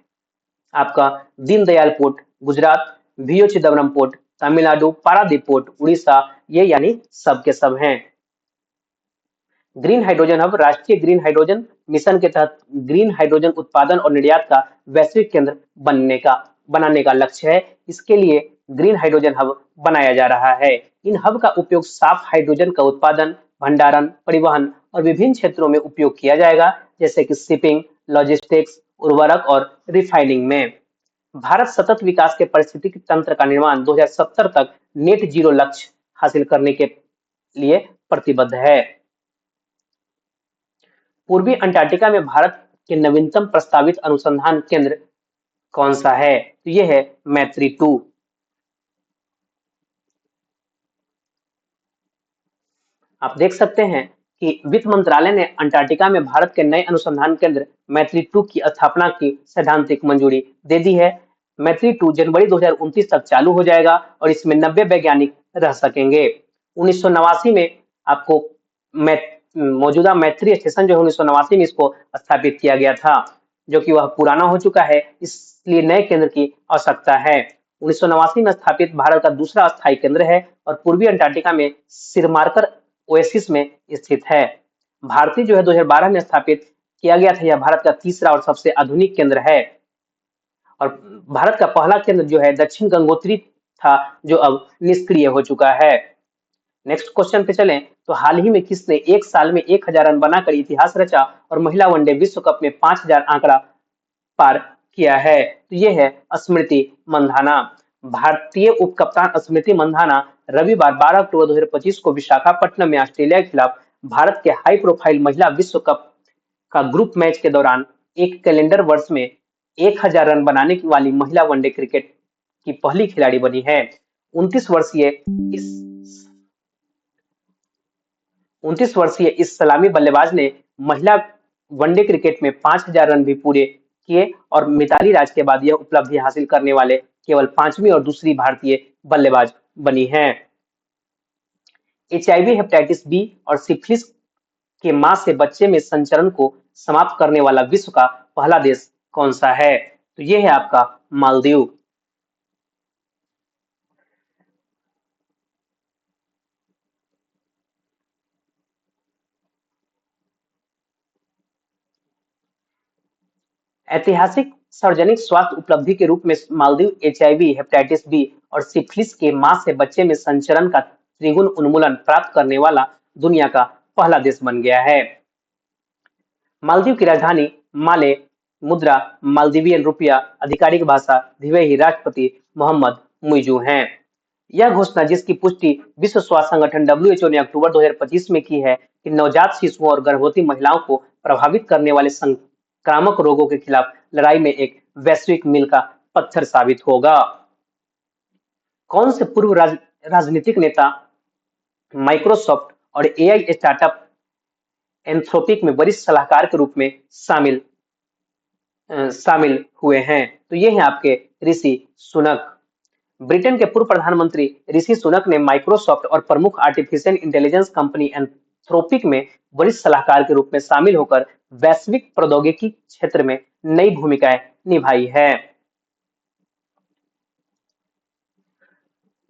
S1: आपका Deendayal port Gujarat, VO Chidambaram port Tamil Nadu, Paradip port Orissa, ये यानी सब के सब हैं। ग्रीन हाइड्रोजन हब राष्ट्रीय ग्रीन हाइड्रोजन मिशन के तहत ग्रीन हाइड्रोजन उत्पादन और निर्यात का वैश्विक केंद्र बनाने का लक्ष्य है। इसके लिए ग्रीन हाइड्रोजन हब बनाया जा रहा है। इन हब का उपयोग साफ हाइड्रोजन का उत्पादन, भंडारण, परिवहन और विभिन्न क्षेत्रों में उपयोग किया जाएगा, जैसे कि शिपिंग, लॉजिस्टिक्स, उर्वरक और रिफाइनिंग में। भारत सतत विकास के पारिस्थितिकी तंत्र का निर्माण 2070 तक नेट जीरो लक्ष्य हासिल करने के लिए प्रतिबद्ध है। पूर्वी अंटार्कटिका में भारत के नवीनतम प्रस्तावित अनुसंधान केंद्र कौन सा है? तो ये है मैत्री 2। आप देख सकते हैं कि वित्त मंत्रालय ने अंटार्कटिका में भारत के नए अनुसंधान केंद्र मैत्री 2 की स्थापना की सैद्धांतिक मंजूरी दे दी है। मैत्री 2 जनवरी 2029 तक चालू हो जाएगा और इसमें 90 वैज्ञानिक रह सकेंगे। 1989 में आपको मै मौजूदा मैत्री स्टेशन जो है 1989 में इसको स्थापित किया गया था, जो कि वह पुराना हो चुका है, इसलिए नए केंद्र की आवश्यकता है। 1989 में स्थापित भारत का दूसरा अस्थायी केंद्र है और पूर्वी अंटार्कटिका में सिरमार्कर ओएसिस में स्थित है। भारतीय जो है 2012 में स्थापित किया गया था। यह भारत का तीसरा और सबसे आधुनिक केंद्र है और भारत का पहला केंद्र जो है दक्षिण गंगोत्री था, जो अब निष्क्रिय हो चुका है। नेक्स्ट क्वेश्चन पे चलें तो हाल ही में किसने एक साल में 1000 रन बनाकर इतिहास रचा और महिला वनडे विश्व कप में 5000 आंकड़ा पार किया है? तो ये है स्मृति मंधाना। भारतीय उप कप्तान स्मृति मंधाना रविवार 12 अक्टूबर 2025 को विशाखापट्टनम में ऑस्ट्रेलिया के खिलाफ भारत के हाई प्रोफाइल महिला विश्व कप का ग्रुप मैच के दौरान एक कैलेंडर वर्ष में 1000 रन बनाने वाली महिला वनडे क्रिकेट की पहली खिलाड़ी बनी है। 29 वर्षीय इस 29 वर्षीय इस सलामी बल्लेबाज ने महिला वनडे क्रिकेट में 5000 रन भी पूरे किए और मिताली राज के बाद यह उपलब्धि हासिल करने वाले केवल पांचवी और दूसरी भारतीय बल्लेबाज बनी हैं। एचआईवी, हेपेटाइटिस बी और सिफिलिस के मां से बच्चे में संचरण को समाप्त करने वाला विश्व का पहला देश कौन सा है? तो यह है आपका मालदीव। ऐतिहासिक सार्वजनिक स्वास्थ्य उपलब्धि के रूप में मालदीव एचआईवी, हेपेटाइटिस बी और सिफिलिस के मां से बच्चे में संचरण का त्रिगुण उन्मूलन प्राप्त करने वाला दुनिया का पहला देश बन गया है। मालदीव की राजधानी माले, मुद्रा मालदीवियन रुपया, आधिकारिक भाषा दिवेही, राष्ट्रपति मोहम्मद मुइजू हैं। यह घोषणा, जिसकी पुष्टि विश्व स्वास्थ्य संगठन डब्ल्यूएचओ ने अक्टूबर 2025 में की है, कि नवजात शिशुओं और गर्भवती महिलाओं को प्रभावित करने वाले संक्रामक रोगों के खिलाफ लड़ाई में एक वैश्विक मील का पत्थर साबित होगा। कौन से पूर्व राजनीतिक नेता माइक्रोसॉफ्ट और एआई स्टार्टअप एंथ्रोपिक में वरिष्ठ सलाहकार के रूप में शामिल हुए हैं? तो ये हैं आपके ऋषि सुनक। ब्रिटेन के पूर्व प्रधानमंत्री ऋषि सुनक ने माइक्रोसॉफ्ट और प्रमुख आर्टिफिशियल इंटेलिजेंस कंपनी एंथ्रोपिक में वरिष्ठ सलाहकार के रूप में शामिल होकर वैश्विक प्रौद्योगिकी क्षेत्र में नई भूमिकाएं निभाई है।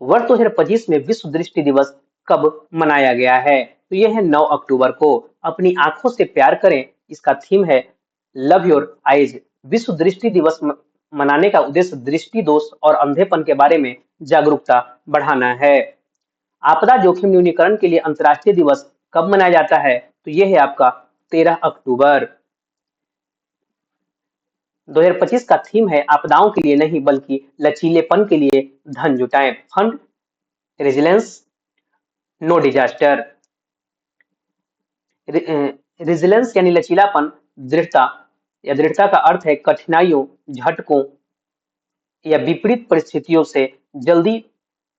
S1: वर्ष 2025 में विश्व दृष्टि दिवस कब मनाया गया है? तो यह है 9 अक्टूबर को। अपनी आंखों से प्यार करें, इसका थीम है लव योर आईज। विश्व दृष्टि दिवस मनाने का उद्देश्य दृष्टि दोष और अंधेपन के बारे में जागरूकता बढ़ाना है। आपदा जोखिम न्यूनीकरण के लिए अंतर्राष्ट्रीय दिवस कब मनाया जाता है? तो यह है आपका 13 अक्टूबर। 2025 का थीम है आपदाओं के लिए नहीं बल्कि लचीलेपन के लिए धन जुटाएं। Fund resilience, no disaster. Resilience यानी लचीलापन, दृढ़ता या दृढ़ता का अर्थ है कठिनाइयों, झटकों या विपरीत परिस्थितियों से जल्दी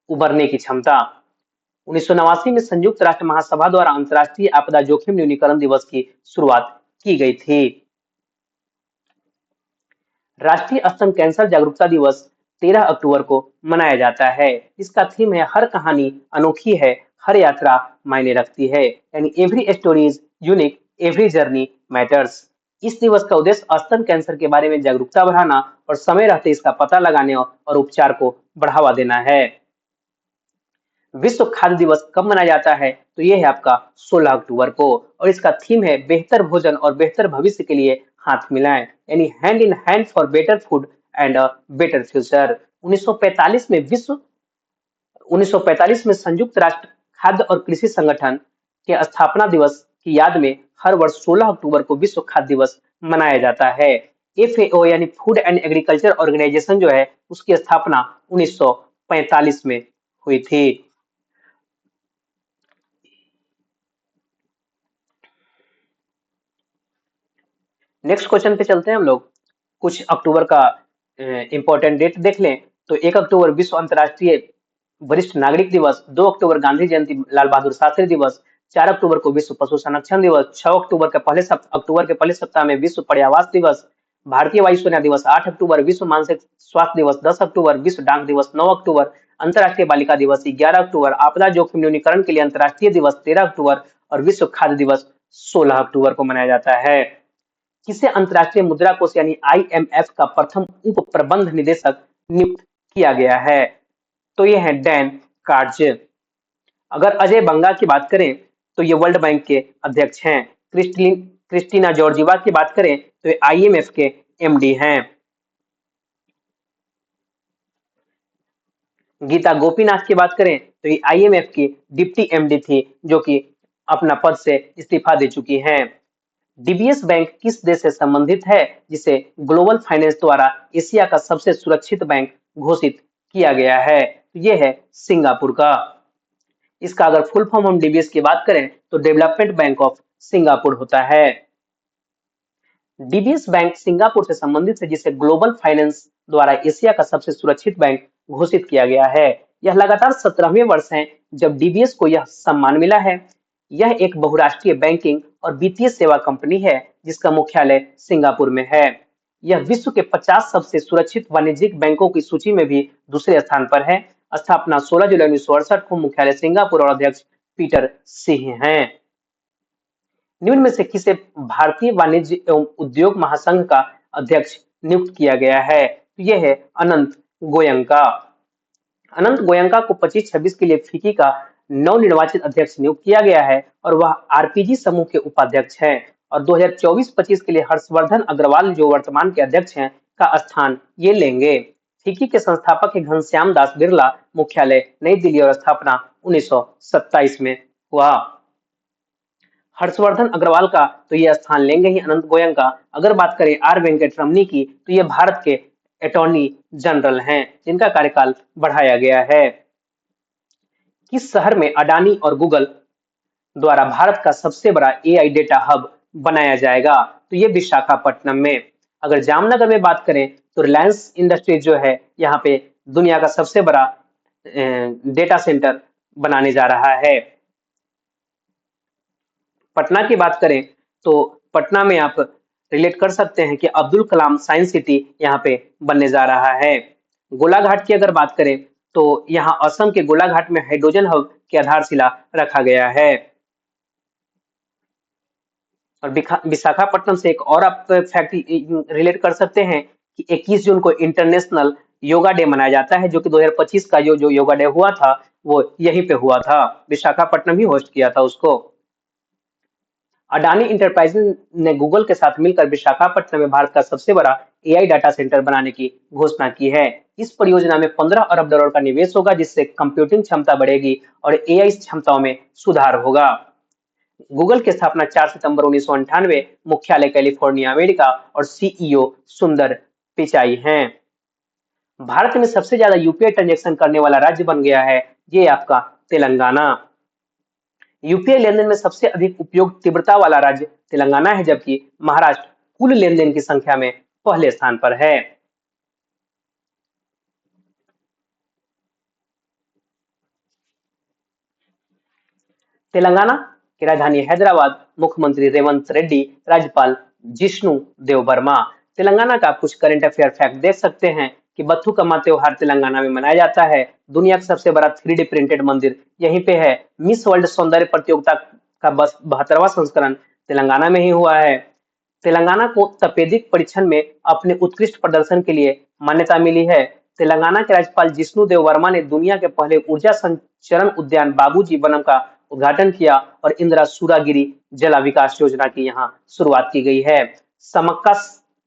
S1: उबरने की क्षमता। 1989 में संयुक्त राष्ट्र महासभा द्वारा अंतर्राष्ट्रीय आपदा जोखिम न्यूनीकरण दिवस की शुरुआत की गई थी। राष्ट्रीय स्तन कैंसर जागरूकता दिवस 13 अक्टूबर को मनाया जाता है। इसका थीम है हर कहानी अनोखी है, हर यात्रा मायने रखती है, यानी every story is unique, every journey matters. इस दिवस का उद्देश्य स्तन कैंसर के बारे में जागरूकता बढ़ाना और समय रहते इसका पता लगाने और उपचार को बढ़ावा देना है। विश्व खाद्य दिवस कब मनाया जाता है? तो ये है आपका 16 अक्टूबर को और इसका थीम है बेहतर भोजन और बेहतर भविष्य के लिए हाथ मिलाएं, यानी hand in hand for better food and a better future. 1945 में संयुक्त राष्ट्र खाद्य और कृषि संगठन के स्थापना दिवस की याद में हर वर्ष 16 अक्टूबर को विश्व खाद्य दिवस मनाया जाता है। एफएओ यानी फूड एंड एग्रीकल्चर ऑर्गेनाइजेशन जो है उसकी स्थापना 1945 में हुई थी। नेक्स्ट क्वेश्चन पे चलते हैं हम लोग। कुछ अक्टूबर का इंपॉर्टेंट डेट देख लें तो 1 अक्टूबर विश्व अंतर्राष्ट्रीय वरिष्ठ नागरिक दिवस, 2 अक्टूबर गांधी जयंती लाल बहादुर शास्त्री दिवस, 4 अक्टूबर को विश्व पशु संरक्षण दिवस, 6 अक्टूबर के पहले सप्ताह में विश्व पर्यावरण दिवस, भारतीय वायुसेना दिवस, 8 अक्टूबर विश्व मानसिक स्वास्थ्य दिवस, 10 अक्टूबर विश्व डाक दिवस, 9 अक्टूबर अंतर्राष्ट्रीय बालिका दिवस, 11 अक्टूबर आपदा जोखिम न्यूनीकरण के लिए अंतर्राष्ट्रीय दिवस, 13 अक्टूबर और विश्व खाद्य दिवस 16 अक्टूबर को मनाया जाता है। किसे अंतर्राष्ट्रीय मुद्रा कोष यानी आईएमएफ का प्रथम उप प्रबंध निदेशक नियुक्त किया गया है? तो ये है डैन कार्ज। अगर अजय बंगा की बात करें तो ये वर्ल्ड बैंक के अध्यक्ष हैं। क्रिस्टीना जॉर्जिवा की बात करें तो ये आईएमएफ के एमडी हैं। गीता गोपीनाथ की बात करें तो ये आईएमएफ की डिप्टी एमडी थी, जो कि अपना पद से इस्तीफा दे चुकी हैं। डीबीएस बैंक किस देश से संबंधित है, जिसे ग्लोबल फाइनेंस द्वारा एशिया का सबसे सुरक्षित बैंक घोषित किया गया है? ये है सिंगापुर का। इसका अगर फुल फॉर्म हम डीबीएस की बात करें तो डेवलपमेंट बैंक ऑफ सिंगापुर होता है। डीबीएस बैंक सिंगापुर से संबंधित है, जिसे ग्लोबल फाइनेंस द्वारा एशिया का सबसे सुरक्षित बैंक घोषित किया गया है। यह लगातार 17वें वर्ष है जब डीबीएस को यह सम्मान मिला है। यह एक बहुराष्ट्रीय बैंकिंग और वित्तीय सेवा कंपनी है जिसका मुख्यालय सिंगापुर में है। यह विश्व के 50 सबसे सुरक्षित वाणिज्यिक बैंकों की सूची में भी दूसरे स्थान पर है। स्थापना 16 जुलाई 1968 को, मुख्यालय सिंगापुर और अध्यक्ष पीटर सिंह हैं। निम्न में से किसे भारतीय वाणिज्य एवं उद्योग महासंघ का अध्यक्ष नियुक्त किया गया है? तो यह है अनंत गोयनका। अनंत गोयनका को 25-26 के लिए फिक्की का नवनिर्वाचित अध्यक्ष नियुक्त किया गया है और वह आरपीजी समूह के उपाध्यक्ष हैं। और 2024-25 के लिए हर्षवर्धन अग्रवाल, जो वर्तमान के अध्यक्ष हैं, का स्थान ये लेंगे। फिक्की के संस्थापक है घनश्याम दास बिरला, मुख्यालय नई दिल्ली और स्थापना 1927 में हुआ। हर्षवर्धन अग्रवाल का तो ये स्थान लेंगे ही अनंत गोयनका। अगर बात करें आर वेंकटरमनी की तो ये भारत के अटॉर्नी जनरल हैं जिनका कार्यकाल बढ़ाया गया है। किस शहर में अडानी और गूगल द्वारा भारत का सबसे बड़ा एआई डेटा हब बनाया जाएगा? तो ये विशाखापट्टनम में। अगर जामनगर में बात करें तो रिलायंस इंडस्ट्रीज जो है यहाँ पे दुनिया का सबसे बड़ा डेटा सेंटर बनाने जा रहा है। पटना की बात करें तो पटना में आप रिलेट कर सकते हैं कि अब्दुल कलाम साइंस सिटी यहाँ पे बनने जा रहा है। गोलाघाट की अगर बात करें तो यहाँ असम के गोलाघाट में हाइड्रोजन हब की आधारशिला रखा गया है। और विशाखापट्टनम से एक और आप फैक्ट रिलेट कर सकते हैं कि 21 जून को इंटरनेशनल योगा डे मनाया जाता है, जो कि 2025 का जो योगा डे हुआ था वो यहीं पे हुआ था। विशाखापट्टनम ही होस्ट किया था उसको। अडानी इंटरप्राइजेज ने गूगल के साथ मिलकर विशाखापट्टनम में भारत का सबसे बड़ा एआई डाटा सेंटर बनाने की घोषणा की है। इस परियोजना में 15 अरब डॉलर का निवेश होगा, जिससे कंप्यूटिंग क्षमता बढ़ेगी और एआई क्षमताओं में सुधार होगा। गूगल की स्थापना 4 सितंबर 1998, मुख्यालय कैलिफोर्निया, अमेरिका और सीईओ सुंदर पिचाई हैं। भारत में सबसे ज्यादा यूपीआई ट्रांजैक्शन करने वाला राज्य बन गया है ये आपका तेलंगाना। यूपीआई लेनदेन में सबसे अधिक उपयोग तीव्रता वाला राज्य तेलंगाना है, जबकि महाराष्ट्र कुल लेनदेन की संख्या में पहले स्थान पर है। तेलंगाना की राजधानी हैदराबाद, मुख्यमंत्री रेवंत रेड्डी, राज्यपाल जिष्णु देव वर्मा। तेलंगाना का आप कुछ करंट अफेयर फैक्ट देख सकते हैं कि बथुकम्मा त्योहार तेलंगाना में मनाया जाता है। दुनिया का सबसे बड़ा 3D प्रिंटेड मंदिर यहीं पे है। मिस वर्ल्ड सौंदर्य प्रतियोगिता का बस 72वां संस्करण तेलंगाना में ही हुआ है। तेलंगाना को तपेदिक परीक्षण में अपने उत्कृष्ट प्रदर्शन के लिए मान्यता मिली है। तेलंगाना के राज्यपाल जिष्णु देव वर्मा ने दुनिया के पहले ऊर्जा संचरण उद्यान बाबूजी वनम का उद्घाटन किया और इंदिरा सूरागिरी जला विकास योजना की यहाँ शुरुआत की गई है। समक्का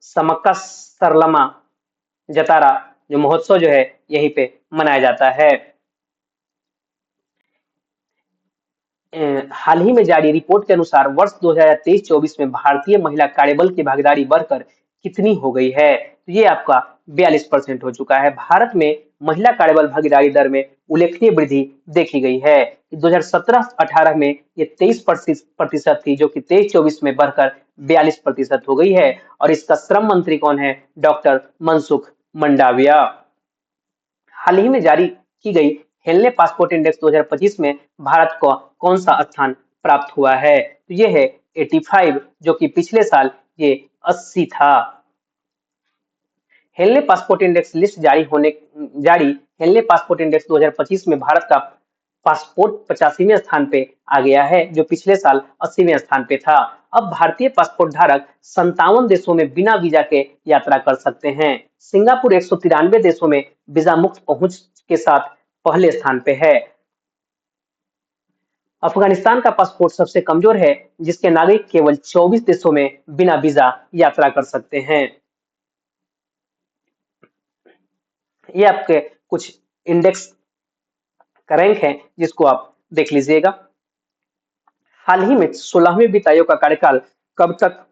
S1: समक्का सरलमा जतारा जो महोत्सव जो है यहीं पे मनाया जाता है। हाल ही में जारी रिपोर्ट के अनुसार वर्ष 2023-24 में भारतीय महिला कार्यबल की भागीदारी बढ़कर कितनी हो गई है? तो ये आपका 42% हो चुका है। भारत में महिला कार्यबल भागीदारी दर में उल्लेखनीय वृद्धि देखी गई है। 2017-18 में ये 23% थी, जो कि 23-24 में बढ़कर 42% हो गई है। और इसका श्रम मंत्री कौन है? डॉक्टर मनसुख मंडाविया। हाल ही में जारी की गई हेनले पासपोर्ट इंडेक्स 2025 में भारत को कौन सा स्थान प्राप्त हुआ है? तो ये है 85, जो कि पिछले साल ये 80 था। हेनले पासपोर्ट इंडेक्स लिस्ट जारी हेनले पासपोर्ट इंडेक्स 2025 में भारत का पासपोर्ट 85वें स्थान पे आ गया है, जो पिछले साल 80वें स्थान पे था। अब भारतीय पासपोर्ट धारक 57 देशों में बिना वीजा के यात्रा कर सकते हैं। सिंगापुर 193 देशों में वीजा मुक्त पहुंच के साथ पहले स्थान पे है। अफगानिस्तान का पासपोर्ट सबसे कमजोर है, जिसके नागरिक केवल 24 देशों में बिना वीजा यात्रा कर सकते हैं। ये आपके कुछ इंडेक्स का रैंक है, जिसको आप देख लीजिएगा। हाल ही में 16वें वित्त आयोग का कार्यकाल कब तक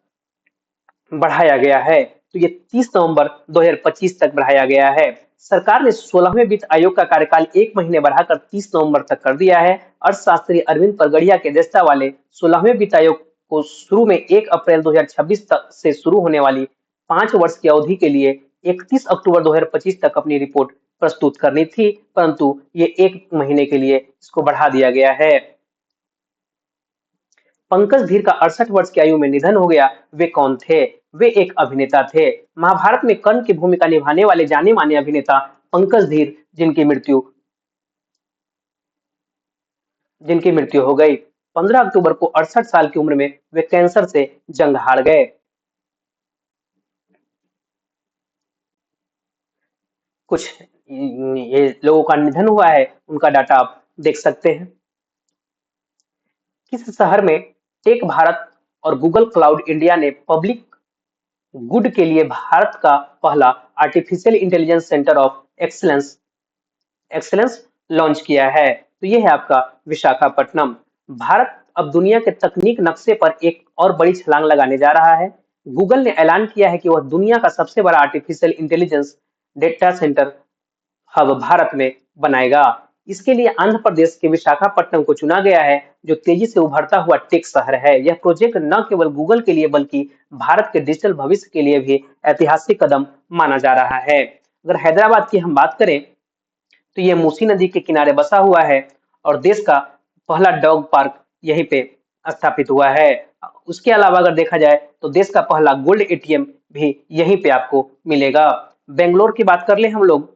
S1: बढ़ाया गया है? तो ये 30 नवंबर 2025 तक बढ़ाया गया है। सरकार ने 16वें वित्त आयोग का कार्यकाल 1 महीने बढ़ाकर 30 नवंबर तक कर दिया है। अर्थशास्त्री अरविंद परगड़िया के अध्यक्षता वाले 16वें वित्त आयोग को शुरू में 1 अप्रैल 2026 तक से शुरू होने वाली 5 वर्ष की अवधि के लिए 31 अक्टूबर 2025 तक अपनी रिपोर्ट प्रस्तुत करनी थी, परंतु ये 1 महीने के लिए इसको बढ़ा दिया गया है। पंकज धीर का 68 वर्ष की आयु में निधन हो गया। वे कौन थे? वे एक अभिनेता थे। महाभारत में कर्ण की भूमिका निभाने वाले जाने माने अभिनेता पंकज धीर, जिनकी मृत्यु हो गई 15 अक्टूबर को 68 साल की उम्र में वे कैंसर से जंग हार गए। कुछ ये लोगों का निधन हुआ है, उनका डाटा आप देख सकते हैं। किस शहर में टेक भारत और गूगल क्लाउड इंडिया ने पब्लिक गुड के लिए भारत का पहला artificial intelligence centre of excellence excellence launch किया है? तो ये है आपका विशाखापट्टनम। भारत अब दुनिया के तकनीक नक्शे पर एक और बड़ी छलांग लगाने जा रहा है। गूगल ने ऐलान किया है कि वह दुनिया का सबसे बड़ा artificial intelligence data centre hub Bharat में बनाएगा। इसके लिए आंध्र प्रदेश के विशाखापट्टनम को चुना गया है, जो तेजी से उभरता हुआ टेक शहर है। यह प्रोजेक्ट न केवल गूगल के लिए बल्कि भारत के डिजिटल भविष्य के लिए भी ऐतिहासिक कदम माना जा रहा है। अगर हैदराबाद की हम बात करें, तो ये मूसी नदी के किनारे बसा हुआ है और देश का पहला डॉग पार्क यहीं पे स्थापित हुआ है। उसके अलावा अगर देखा जाए तो देश का पहला गोल्ड एटीएम भी यहीं पे आपको मिलेगा। बेंगलोर की बात कर ले हम लोग,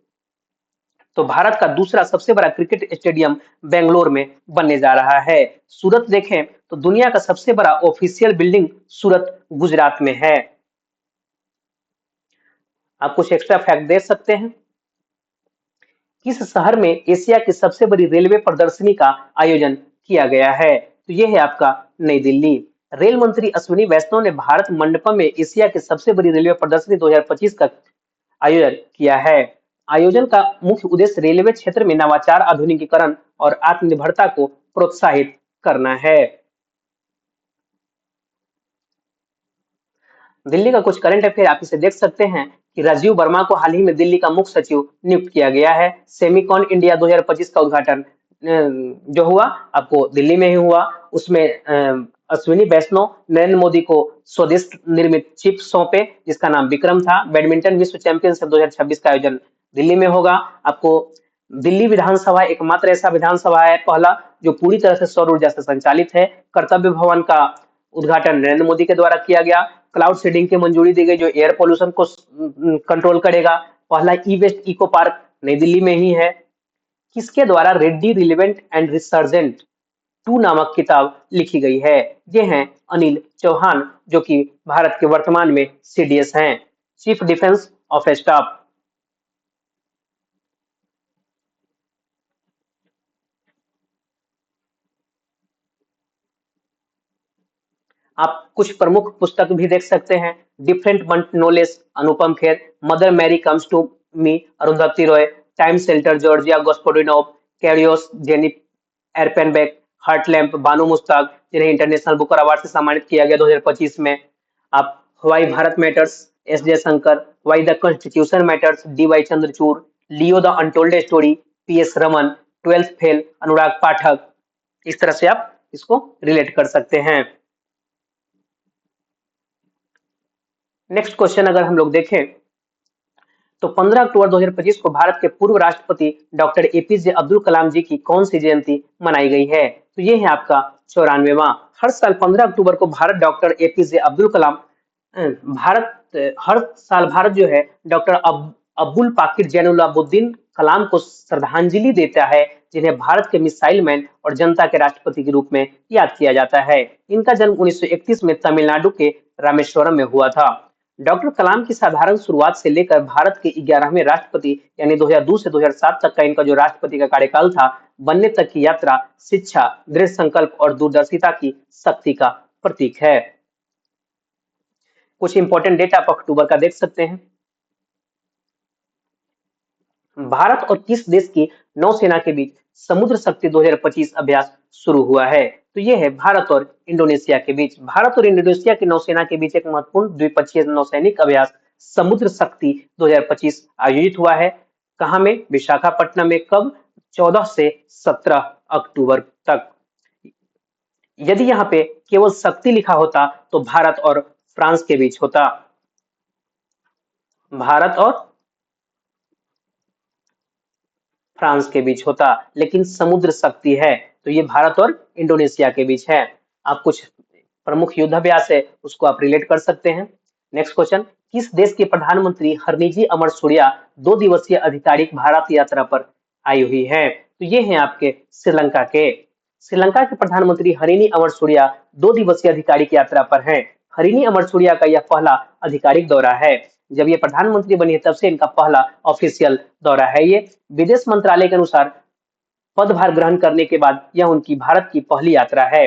S1: तो भारत का दूसरा सबसे बड़ा क्रिकेट स्टेडियम बेंगलोर में बनने जा रहा है। सूरत देखें तो दुनिया का सबसे बड़ा ऑफिशियल बिल्डिंग सूरत गुजरात में है। आप कुछ एक्स्ट्रा फैक्ट दे सकते हैं। किस शहर में एशिया की सबसे बड़ी रेलवे प्रदर्शनी का आयोजन किया गया है? तो ये है आपका नई दिल्ली। रेल मंत्री अश्विनी वैष्णव ने भारत मंडपम में एशिया की सबसे बड़ी रेलवे प्रदर्शनी 2025 का आयोजन किया है। आयोजन का मुख्य उद्देश्य रेलवे क्षेत्र में नवाचार, आधुनिकीकरण और आत्मनिर्भरता को प्रोत्साहित करना है। दिल्ली का कुछ करंट अफेयर आप इसे देख सकते हैं कि राजीव वर्मा को हाल ही में दिल्ली का मुख्य सचिव नियुक्त किया गया है। सेमिकॉन इंडिया 2025 का उद्घाटन जो हुआ आपको दिल्ली में ही हुआ, उसमें अश्विनी वैष्णव नरेंद्र मोदी को स्वदेश निर्मित चिप सौंपे, जिसका नाम विक्रम था। बैडमिंटन विश्व चैंपियनशिप 2026 का आयोजन दिल्ली में होगा। आपको दिल्ली विधानसभा एकमात्र ऐसा विधानसभा है पहला जो पूरी तरह से सौर ऊर्जा से संचालित है। कर्तव्य भवन का उद्घाटन नरेंद्र मोदी के द्वारा किया गया। क्लाउड सीडिंग की मंजूरी दी गई, जो एयर पोल्यूशन को कंट्रोल करेगा। पहला ई वेस्ट इको पार्क नई दिल्ली में ही है। किसके द्वारा रेड्डी रिलेवेंट एंड रिसर्जेंट 2 नामक किताब लिखी गई है? ये हैं अनिल चौहान, जो कि भारत के वर्तमान में सीडीएस हैं, चीफ डिफेंस ऑफ स्टाफ। आप कुछ प्रमुख पुस्तक भी देख सकते हैं। Different but no less Anupam Kher, mother Mary comes to me Arundhati Roy, time shelter Georgi Gospodinov, Kairos Jenny Erpenbeck, heart lamp Banu Mushtaq, जिन्हें इंटरनेशनल बुकर अवार्ड से सम्मानित किया गया 2025 में। आप why Bharat matters S Jaishankar, why the constitution matters D Y Chandrachud, Leo the untold story P S Raman, twelfth fail Anurag Pathak. इस तरह से आप इसको रिलेट कर सकते हैं। नेक्स्ट क्वेश्चन अगर हम लोग देखें तो 15 अक्टूबर 2025 को भारत के पूर्व राष्ट्रपति डॉक्टर एपीजे अब्दुल कलाम जी की कौन सी जयंती मनाई गई है? तो ये है आपका 94वां। हर साल 15 अक्टूबर को भारत डॉक्टर एपीजे अब्दुल कलाम हर साल भारत जो है डॉक्टर अब्दुल पाकिर जैनुलाब्दीन कलाम को श्रद्धांजलि देता है, जिन्हें भारत के मिसाइल मैन और जनता के राष्ट्रपति के रूप में याद किया जाता है। इनका जन्म 1931 में तमिलनाडु के रामेश्वरम में हुआ था। डॉक्टर कलाम की साधारण शुरुआत से लेकर भारत के 11वें राष्ट्रपति यानी 2002 से 2007 तक का इनका जो राष्ट्रपति का कार्यकाल था, बनने तक की यात्रा शिक्षा, दृढ़ संकल्प और दूरदर्शिता की शक्ति का प्रतीक है। कुछ इंपॉर्टेंट डेटा आप अक्टूबर का देख सकते हैं। भारत और किस देश की नौसेना के बीच समुद्र शक्ति 2025 अभ्यास शुरू हुआ है? तो ये है भारत और इंडोनेशिया के बीच। भारत और इंडोनेशिया की नौसेना के बीच एक महत्वपूर्ण द्विपक्षीय नौसैनिक अभ्यास समुद्र शक्ति 2025 आयोजित हुआ है। कहाँ में? विशाखापट्टनम में। कब? 14 से 17 अक्टूबर तक। यदि यहाँ पे केवल शक्ति लिखा होता तो भारत और फ्रांस के बीच होता। भारत और फ्रांस के बीच होता, लेकिन समुद्र शक्ति है तो ये भारत और इंडोनेशिया के बीच है। आप कुछ प्रमुख युद्धाभ्यास है उसको आप रिलेट कर सकते हैं। नेक्स्ट क्वेश्चन, किस देश के प्रधानमंत्री हरनिजी अमर सूर्या 2 दिवसीय आधिकारिक भारत यात्रा पर आई हुई है? तो ये हैं आपके श्रीलंका के। श्रीलंका के प्रधानमंत्री हरिनी अमर सूर्या 2 दिवसीय आधिकारिक यात्रा पर हैं। हरिनी अमर सूर्या का यह पहला आधिकारिक दौरा है। जब ये प्रधानमंत्री बनी है तब से इनका पहला ऑफिशियल दौरा है। ये विदेश मंत्रालय के अनुसार पदभार ग्रहण करने के बाद यह उनकी भारत की पहली यात्रा है।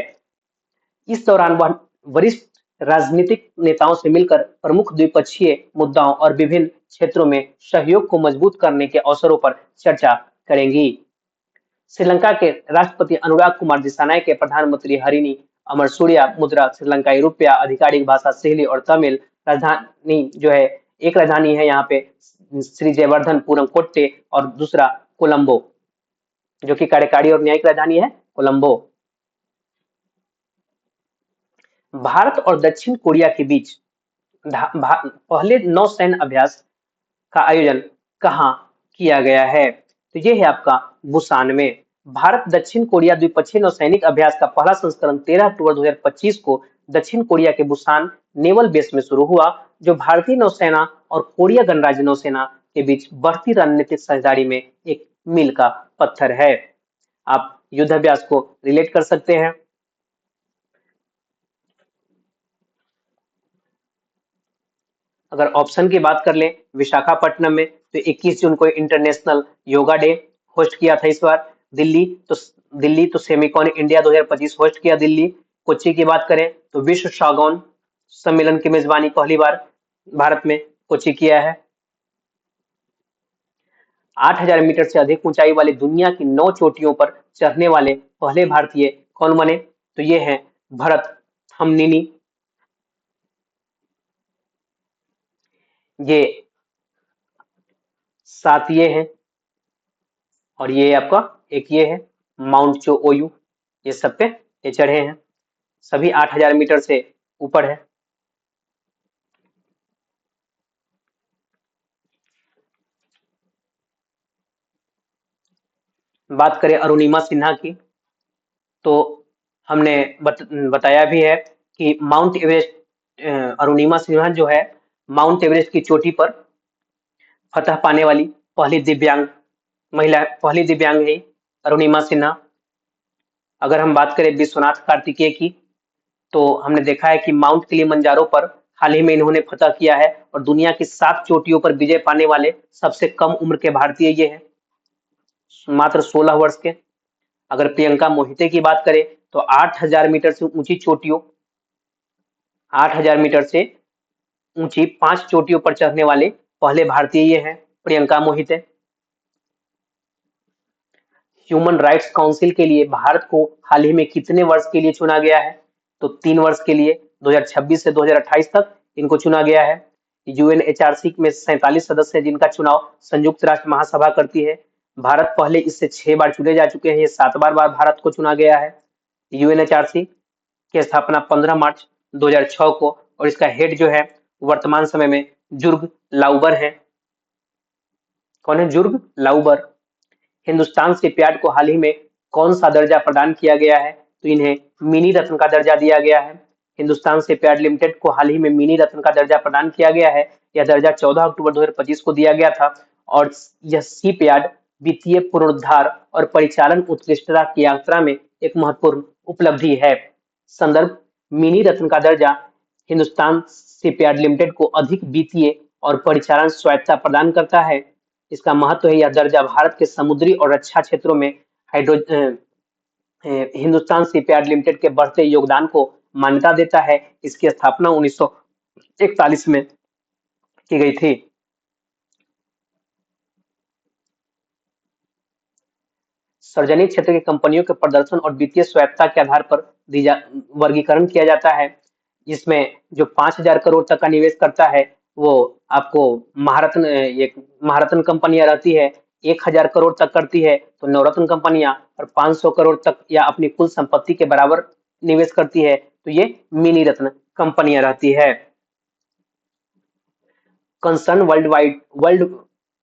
S1: इस दौरान वह वरिष्ठ राजनीतिक नेताओं से मिलकर प्रमुख द्विपक्षीय मुद्दाओं और विभिन्न क्षेत्रों में सहयोग को मजबूत करने के अवसरों पर चर्चा करेंगी। श्रीलंका के राष्ट्रपति अनुराग कुमार दिसानायके के प्रधानमंत्री हरिनी अमर सूर्या मुद्रा श्रीलंकाई रुपया, आधिकारिक भाषा सहेली और तमिल। राजधानी जो है, एक राजधानी है यहाँ पे श्री जयवर्धनपुरम कोट्टे और दूसरा कोलंबो, जो कि कार्यकारी और न्यायिक राजधानी है कोलंबो। भारत और दक्षिण कोरिया के बीच पहले नौसैन्य अभ्यास का आयोजन कहाँ किया गया है? तो ये है आपका बुसान में। भारत दक्षिण कोरिया द्विपक्षीय नौसैनिक अभ्यास का पहला संस्करण 13 अक्टूबर 2025 को दक्षिण कोरिया के बुसान नेवल बेस में शुरू हुआ, जो भारतीय नौसेना और कोरिया गणराज्य नौसेना के बीच बढ़ती रणनीतिक साझेदारी में एक मील का पत्थर है। आप युद्धाभ्यास को रिलेट कर सकते हैं। अगर ऑप्शन की बात कर लें विशाखापट्टनम में, तो 21 जून को इंटरनेशनल योगा डे होस्ट किया था इस बार। दिल्ली तो सेमिकॉन इंडिया 2025 होस्ट किया दिल्ली। कोच्चि की बात करें तो विश्व सागौन सम्मेलन की मेजबानी पहली बार भारत में कोच्चि किया है। 8000 मीटर से अधिक ऊंचाई वाली दुनिया की 9 चोटियों पर चढ़ने वाले पहले भारतीय कौन बने? तो ये हैं भरत हमनिनी। ये 7 ये हैं और ये आपका एक ये है माउंट चो ओयू। ये सब पे ये चढ़े हैं, सभी 8000 मीटर से ऊपर है। बात करें अरुणिमा सिन्हा की, तो हमने बताया भी है कि माउंट एवरेस्ट अरुणिमा सिन्हा जो है माउंट एवरेस्ट की चोटी पर फतह पाने वाली पहली दिव्यांग महिला, पहली दिव्यांग है अरुणिमा सिन्हा। अगर हम बात करें विश्वनाथ कार्तिकेय की, तो हमने देखा है कि माउंट किलिमंजारो पर हाल ही में इन्होंने फतह किया है और दुनिया की 7 चोटियों पर विजय पाने वाले सबसे कम उम्र के भारतीय ये हैं, मात्र 16 वर्ष के। अगर प्रियंका मोहिते की बात करें तो 8000 मीटर से ऊंची चोटियों 8000 मीटर से ऊंची 5 चोटियों पर चढ़ने वाले पहले भारतीय ये हैं Priyanka Mohite. Human rights council के लिए भारत को हाल ही में कितने वर्ष के लिए चुना गया है? तो 3 वर्ष के लिए, 2026 से 2028 तक इनको चुना गया है। यूएनएचआरसी में 47 सदस्य हैं जिनका चुनाव संयुक्त राष्ट्र महासभा करती है। भारत पहले इससे 6 बार चुने जा चुके हैं, ये 7वां बार भारत को चुना गया है। यूएनएचआरसी की स्थापना 15 मार्च 2006 को और इसका हेड जो है वर्तमान समय में जुर्ग लाउबर है। कौन है जुर्ग लाउबर? हिंदुस्तान शिपयार्ड को हाल ही में कौन सा दर्जा प्रदान किया गया है? तो इन्हें मिनी रत्न का दर्जा दिया गया है। हिंदुस्तान शिपयार्ड लिमिटेड को हाल ही में मिनी रत्न का दर्जा प्रदान किया गया है। यह दर्जा 14 अक्टूबर 2025 को दिया गया था और यह शिपयार्ड वित्तीय पुनरुद्धार और परिचालन उत्कृष्टता की यात्रा में एक महत्वपूर्ण उपलब्धि है। संदर्भ: मिनी रत्न का दर्जा हिंदुस्तान शिपयार्ड लिमिटेड को अधिक वित्तीय और परिचालन स्वायत्तता प्रदान करता है। इसका महत्व है, यह दर्जा भारत के समुद्री और रक्षा क्षेत्रों में हिंदुस्तान शिपयार्ड लिमिटेड के बढ़ते योगदान को मान्यता देता है। इसकी स्थापना 1941 में की गई थी। सार्वजनिक क्षेत्र की कंपनियों के प्रदर्शन और वित्तीय स्वायत्तता के आधार पर वर्गीकरण किया जाता है। इसमें जो 5,000 करोड़ तक का निवेश करता है वो आपको महारत्न कंपनियां रहती है। 1,000 करोड़ तक करती है तो नवरत्न कंपनियां, और 500 करोड़ तक या अपनी कुल संपत्ति के बराबर निवेश करती है तो ये मिनी रत्न कंपनियां रहती है। कंसर्न वर्ल्ड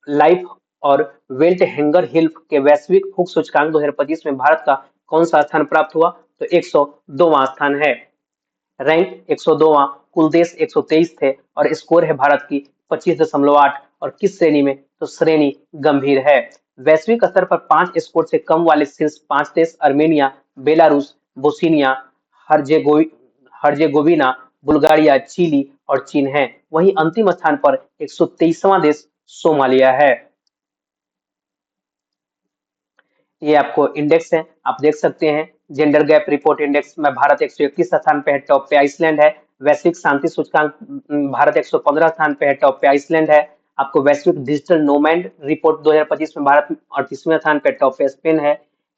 S1: लाइफ और वेल्थ हैंगर हिल्फ के वैश्विक भूख सूचकांक 2025 में भारत का कौन सा स्थान प्राप्त हुआ? तो 102वां स्थान है। रैंक 102वां, कुल देश 123 थे और स्कोर है भारत की 25.8। और किस श्रेणी में? तो श्रेणी गंभीर है। वैश्विक स्तर पर 5 स्कोर से कम वाले शीर्ष 5 देश Armenia, Belarus, Bosnia Herzegovina, Bulgaria, Chile और चीन है। वहीं अंतिम स्थान पर 123वां देश सोमालिया है। ये आपको इंडेक्स है, आप देख सकते हैं। जेंडर गैप रिपोर्ट इंडेक्स में भारत 121 स्थान पे है, टॉप पे आइसलैंड है। वैश्विक शांति सूचकांक भारत 115 स्थान पे है, टॉप पे आइसलैंड है। आपको वैश्विक डिजिटल नोमैड रिपोर्ट 2025 में भारत 38वें स्थान पे, टॉप पे स्पेन है।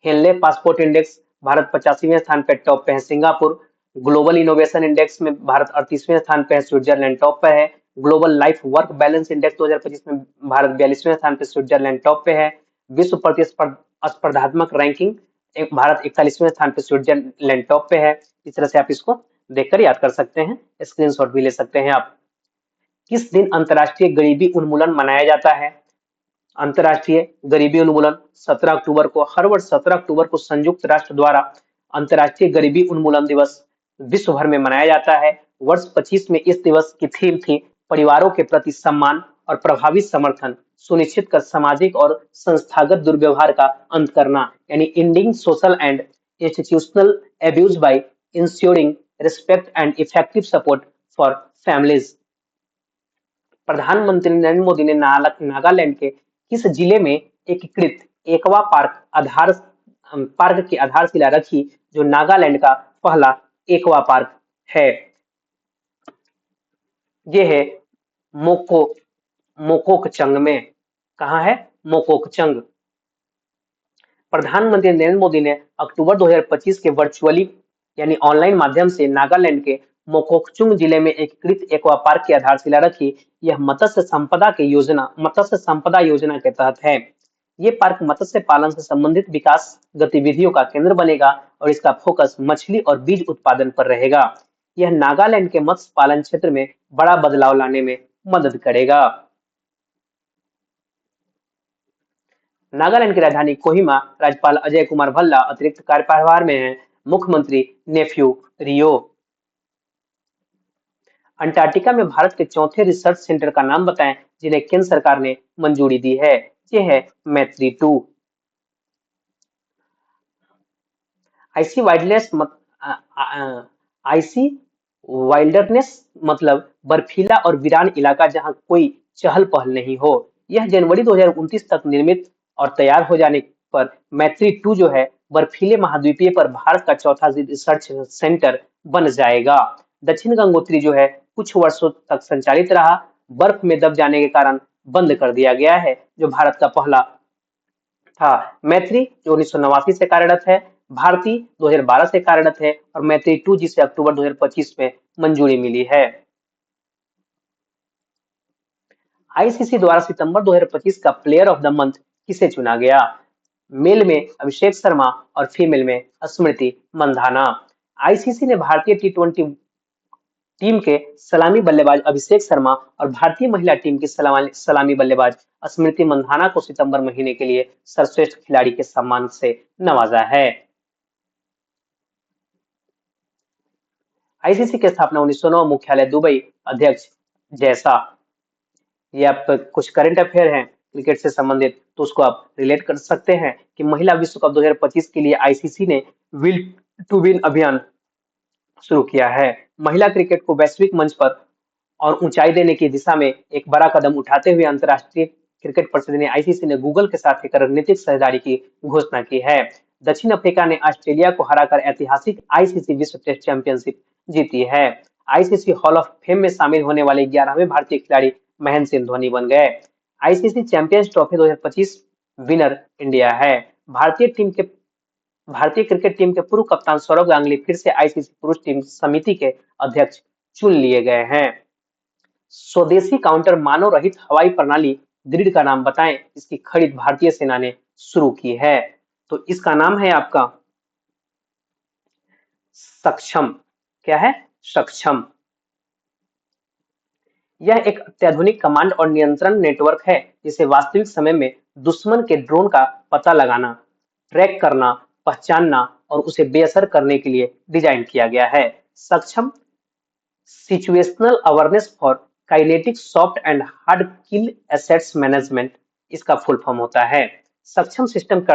S1: हेनले पासपोर्ट इंडेक्स भारत 85वें स्थान पे, टॉप पे है सिंगापुर। ग्लोबल इनोवेशन इंडेक्स में भारत 38वें स्थान पे है, स्विट्जरलैंड टॉप पे है। Global life work balance index 2025 में भारत 42वें स्थान पे, स्विट्जरलैंड टॉप पे है। विश्व स्पर्धात्मक रैंकिंग भारत 41वें स्थान पे, स्विट्जरलैंड टॉप पे है। इस तरह से आप इसको देखकर याद कर सकते हैं, स्क्रीनशॉट भी ले सकते हैं आप। किस दिन अंतर्राष्ट्रीय गरीबी उन्मूलन मनाया जाता है? अंतर्राष्ट्रीय गरीबी उन्मूलन 17 अक्टूबर को, हर वर्ष 17 अक्टूबर को संयुक्त राष्ट्र द्वारा अंतर्राष्ट्रीय गरीबी उन्मूलन दिवस विश्व भर में मनाया जाता है। वर्ष 25 में इस दिवस की थीम थी परिवारों के प्रति सम्मान और प्रभावी समर्थन सुनिश्चित कर सामाजिक और संस्थागत दुर्व्यवहार का अंत करना, यानी ending social and institutional abuse by ensuring respect and effective support for families. प्रधानमंत्री नरेंद्र मोदी ने नागालैंड के किस जिले में एकीकृत एक्वा पार्क की आधारशिला रखी, जो नागालैंड का पहला एक्वा पार्क है? ये है मोकोकचंग में। कहाँ है? मोकोकचंग। प्रधानमंत्री नरेंद्र मोदी ने अक्टूबर 2025 के वर्चुअली यानी ऑनलाइन माध्यम से नागालैंड के मोकोकचुंग जिले में एकीकृत एक्वा पार्क की आधारशिला रखी। यह मत्स्य संपदा योजना के तहत है। ये पार्क मत्स्य पालन से संबंधित विकास गतिविधियों का केंद्र बनेगा और इसका फोकस मछली और बीज उत्पादन पर रहेगा। यह नागालैंड के मत्स्य पालन क्षेत्र में बड़ा बदलाव लाने में मदद करेगा। नागालैंड की राजधानी कोहिमा, राज्यपाल अजय कुमार भल्ला अतिरिक्त कार्यभार में हैं। मुख्यमंत्री नेफ्यू रियो। अंटार्कटिका में भारत के चौथे रिसर्च सेंटर का नाम बताएं जिन्हें केंद्र सरकार ने मंजूरी दी है। ये है मैत्री-2। आइसी वाइल्डरनेस मतलब बर्फीला और वीरान इलाका जहां कोई चहल पहल नहीं हो। यह जनवरी 2029 तक निर्मित और तैयार हो जाने पर मैत्री-2 जो है बर्फीले महाद्वीपीय पर भारत का चौथा रिसर्च सेंटर बन जाएगा। दक्षिण गंगोत्री जो है कुछ वर्षों तक संचालित रहा, बर्फ में दब जाने के कारण बंद कर दिया गया है, जो भारत का पहला था। मैत्री जो 1989 से कार्यरत है, भारती 2012 से कार्यरत है और मैत्री-2 जिसे अक्टूबर 2025 में मंजूरी मिली है। आईसीसी द्वारा सितंबर 2025 का प्लेयर ऑफ द मंथ किसे चुना गया? मेल में अभिषेक शर्मा और फीमेल में स्मृति मंधाना। आईसीसी ने भारतीय टी20 टीम के सलामी बल्लेबाज अभिषेक शर्मा और भारतीय महिला टीम की सलामी बल्लेबाज स्मृति मंधाना को सितंबर महीने के लिए सर्वश्रेष्ठ खिलाड़ी के सम्मान से नवाजा है। आईसीसी की स्थापना 1909, मुख्यालय दुबई, अध्यक्ष जैसा। ये आप कुछ करंट अफेयर हैं क्रिकेट से संबंधित, तो उसको आप रिलेट कर सकते हैं कि महिला विश्व कप 2025 के लिए आईसीसी ने विल टू विन अभियान शुरू किया है। महिला क्रिकेट को वैश्विक मंच पर और ऊंचाई देने की दिशा में एक बड़ा कदम उठाते हुए अंतर्राष्ट्रीय क्रिकेट परिषद ने आईसीसी ने गूगल के साथ एक रणनीतिक साझेदारी की घोषणा की है। दक्षिण अफ्रीका ने ऑस्ट्रेलिया को हराकर ऐतिहासिक आईसीसी विश्व टेस्ट चैंपियनशिप जीती है। आईसीसी हॉल ऑफ फेम में शामिल होने वाले 11वें भारतीय खिलाड़ी महेंद्र सिंह धोनी बन गए। ICC champions trophy 2025 winner India है। भारतीय क्रिकेट टीम के पूर्व कप्तान सौरव गांगुली फिर से आईसीसी पुरुष टीम समिति के अध्यक्ष चुन लिए गए हैं। स्वदेशी काउंटर मानव रहित हवाई प्रणाली ग्रिड का नाम बताएं, इसकी खरीद भारतीय सेना ने शुरू की है। तो इसका नाम है आपका सक्षम। क्या है? सक्षम। यह एक अत्याधुनिक कमांड और नियंत्रण नेटवर्क है जिसे वास्तविक समय में दुश्मन के ड्रोन का पता लगाना, ट्रैक करना, पहचानना और उसे बेअसर करने के लिए डिजाइन किया गया है। सक्षम situational awareness for kinetic soft and hard kill assets management, इसका फुल फॉर्म होता है। सक्षम सिस्टम का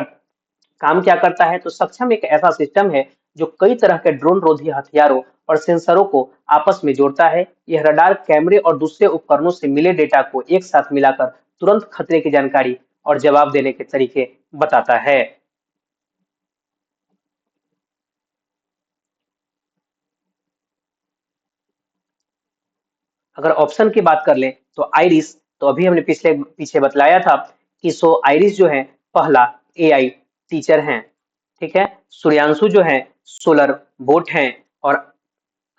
S1: काम क्या करता है? तो सक्षम एक ऐसा सिस्टम है जो कई तरह के ड्रोन रोधी हथियारों और सेंसरों को आपस में जोड़ता है। यह रडार, कैमरे और दूसरे उपकरणों से मिले डेटा को एक साथ मिलाकर तुरंत खतरे की जानकारी और जवाब देने के तरीके बताता है। अगर ऑप्शन की बात कर लें तो आइरिस, तो अभी हमने पीछे बतलाया था कि आइरिस जो है पहला एआई टीचर हैं। ठीक है। सूर्यांशु जो है सोलर बोट हैं। और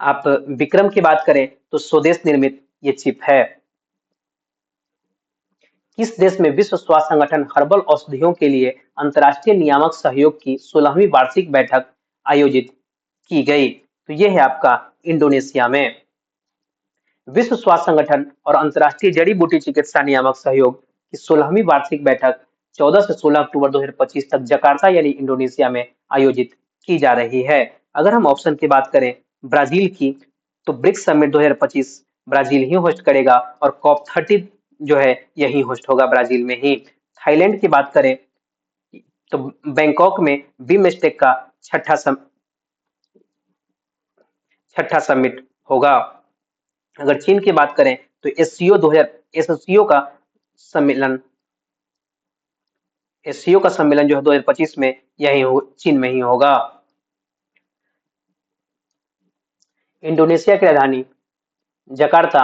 S1: आप विक्रम की बात करें तो स्वदेश निर्मित ये चिप है। किस देश में विश्व स्वास्थ्य संगठन हर्बल औषधियों के लिए अंतर्राष्ट्रीय नियामक सहयोग की 16वीं वार्षिक बैठक आयोजित की गई? तो ये है आपका इंडोनेशिया में। विश्व स्वास्थ्य संगठन और अंतर्राष्ट्रीय जड़ी बूटी चिकित्सा नियामक सहयोग की 16वीं वार्षिक बैठक 14 से 16 अक्टूबर 2025 तक जकार्ता यानी इंडोनेशिया में आयोजित की जा रही है। अगर हम ऑप्शन की बात करें ब्राजील की, तो ब्रिक्स समिट 2025 ब्राजील ही होस्ट करेगा और कॉप 30 जो है यही होस्ट होगा ब्राजील में ही। थाईलैंड की बात करें तो बैंकॉक में बीमस्टेक का छठा समिट होगा। अगर चीन की बात करें तो एससीओ का सम्मेलन जो है 2025 में चीन में ही होगा। इंडोनेशिया की राजधानी जकार्ता।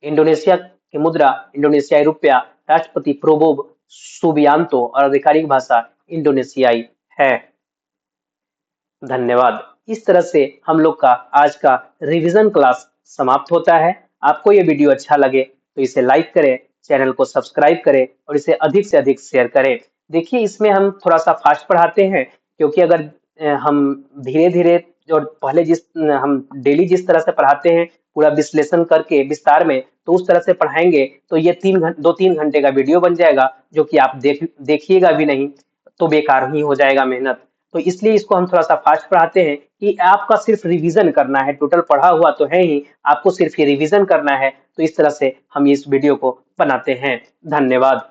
S1: इंडोनेशिया की मुद्रा इंडोनेशियाई रुपया। राष्ट्रपति प्रोबोव सुबियांतो और आधिकारिक भाषा इंडोनेशियाई है। धन्यवाद। इस तरह से हम लोग का आज का रिवीजन क्लास समाप्त होता है। आपको ये वीडियो अच्छा लगे तो इसे लाइक करें, चैनल को सब्सक्राइब करें और इसे अधिक से अधिक शेयर करें। देखिए, इसमें हम थोड़ा सा फास्ट पढ़ाते हैं क्योंकि अगर हम धीरे धीरे और पहले हम डेली जिस तरह से पढ़ाते हैं पूरा विश्लेषण करके विस्तार में, तो उस तरह से पढ़ाएंगे तो ये 2-3 घंटे का वीडियो बन जाएगा जो कि आप देखिएगा भी नहीं, तो बेकार ही हो जाएगा मेहनत। तो इसलिए इसको हम थोड़ा सा फास्ट पढ़ाते हैं कि आपका सिर्फ रिवीजन करना है। टोटल पढ़ा हुआ तो है ही, आपको सिर्फ ये रिवीजन करना है। तो इस तरह से हम इस वीडियो को बनाते हैं। धन्यवाद।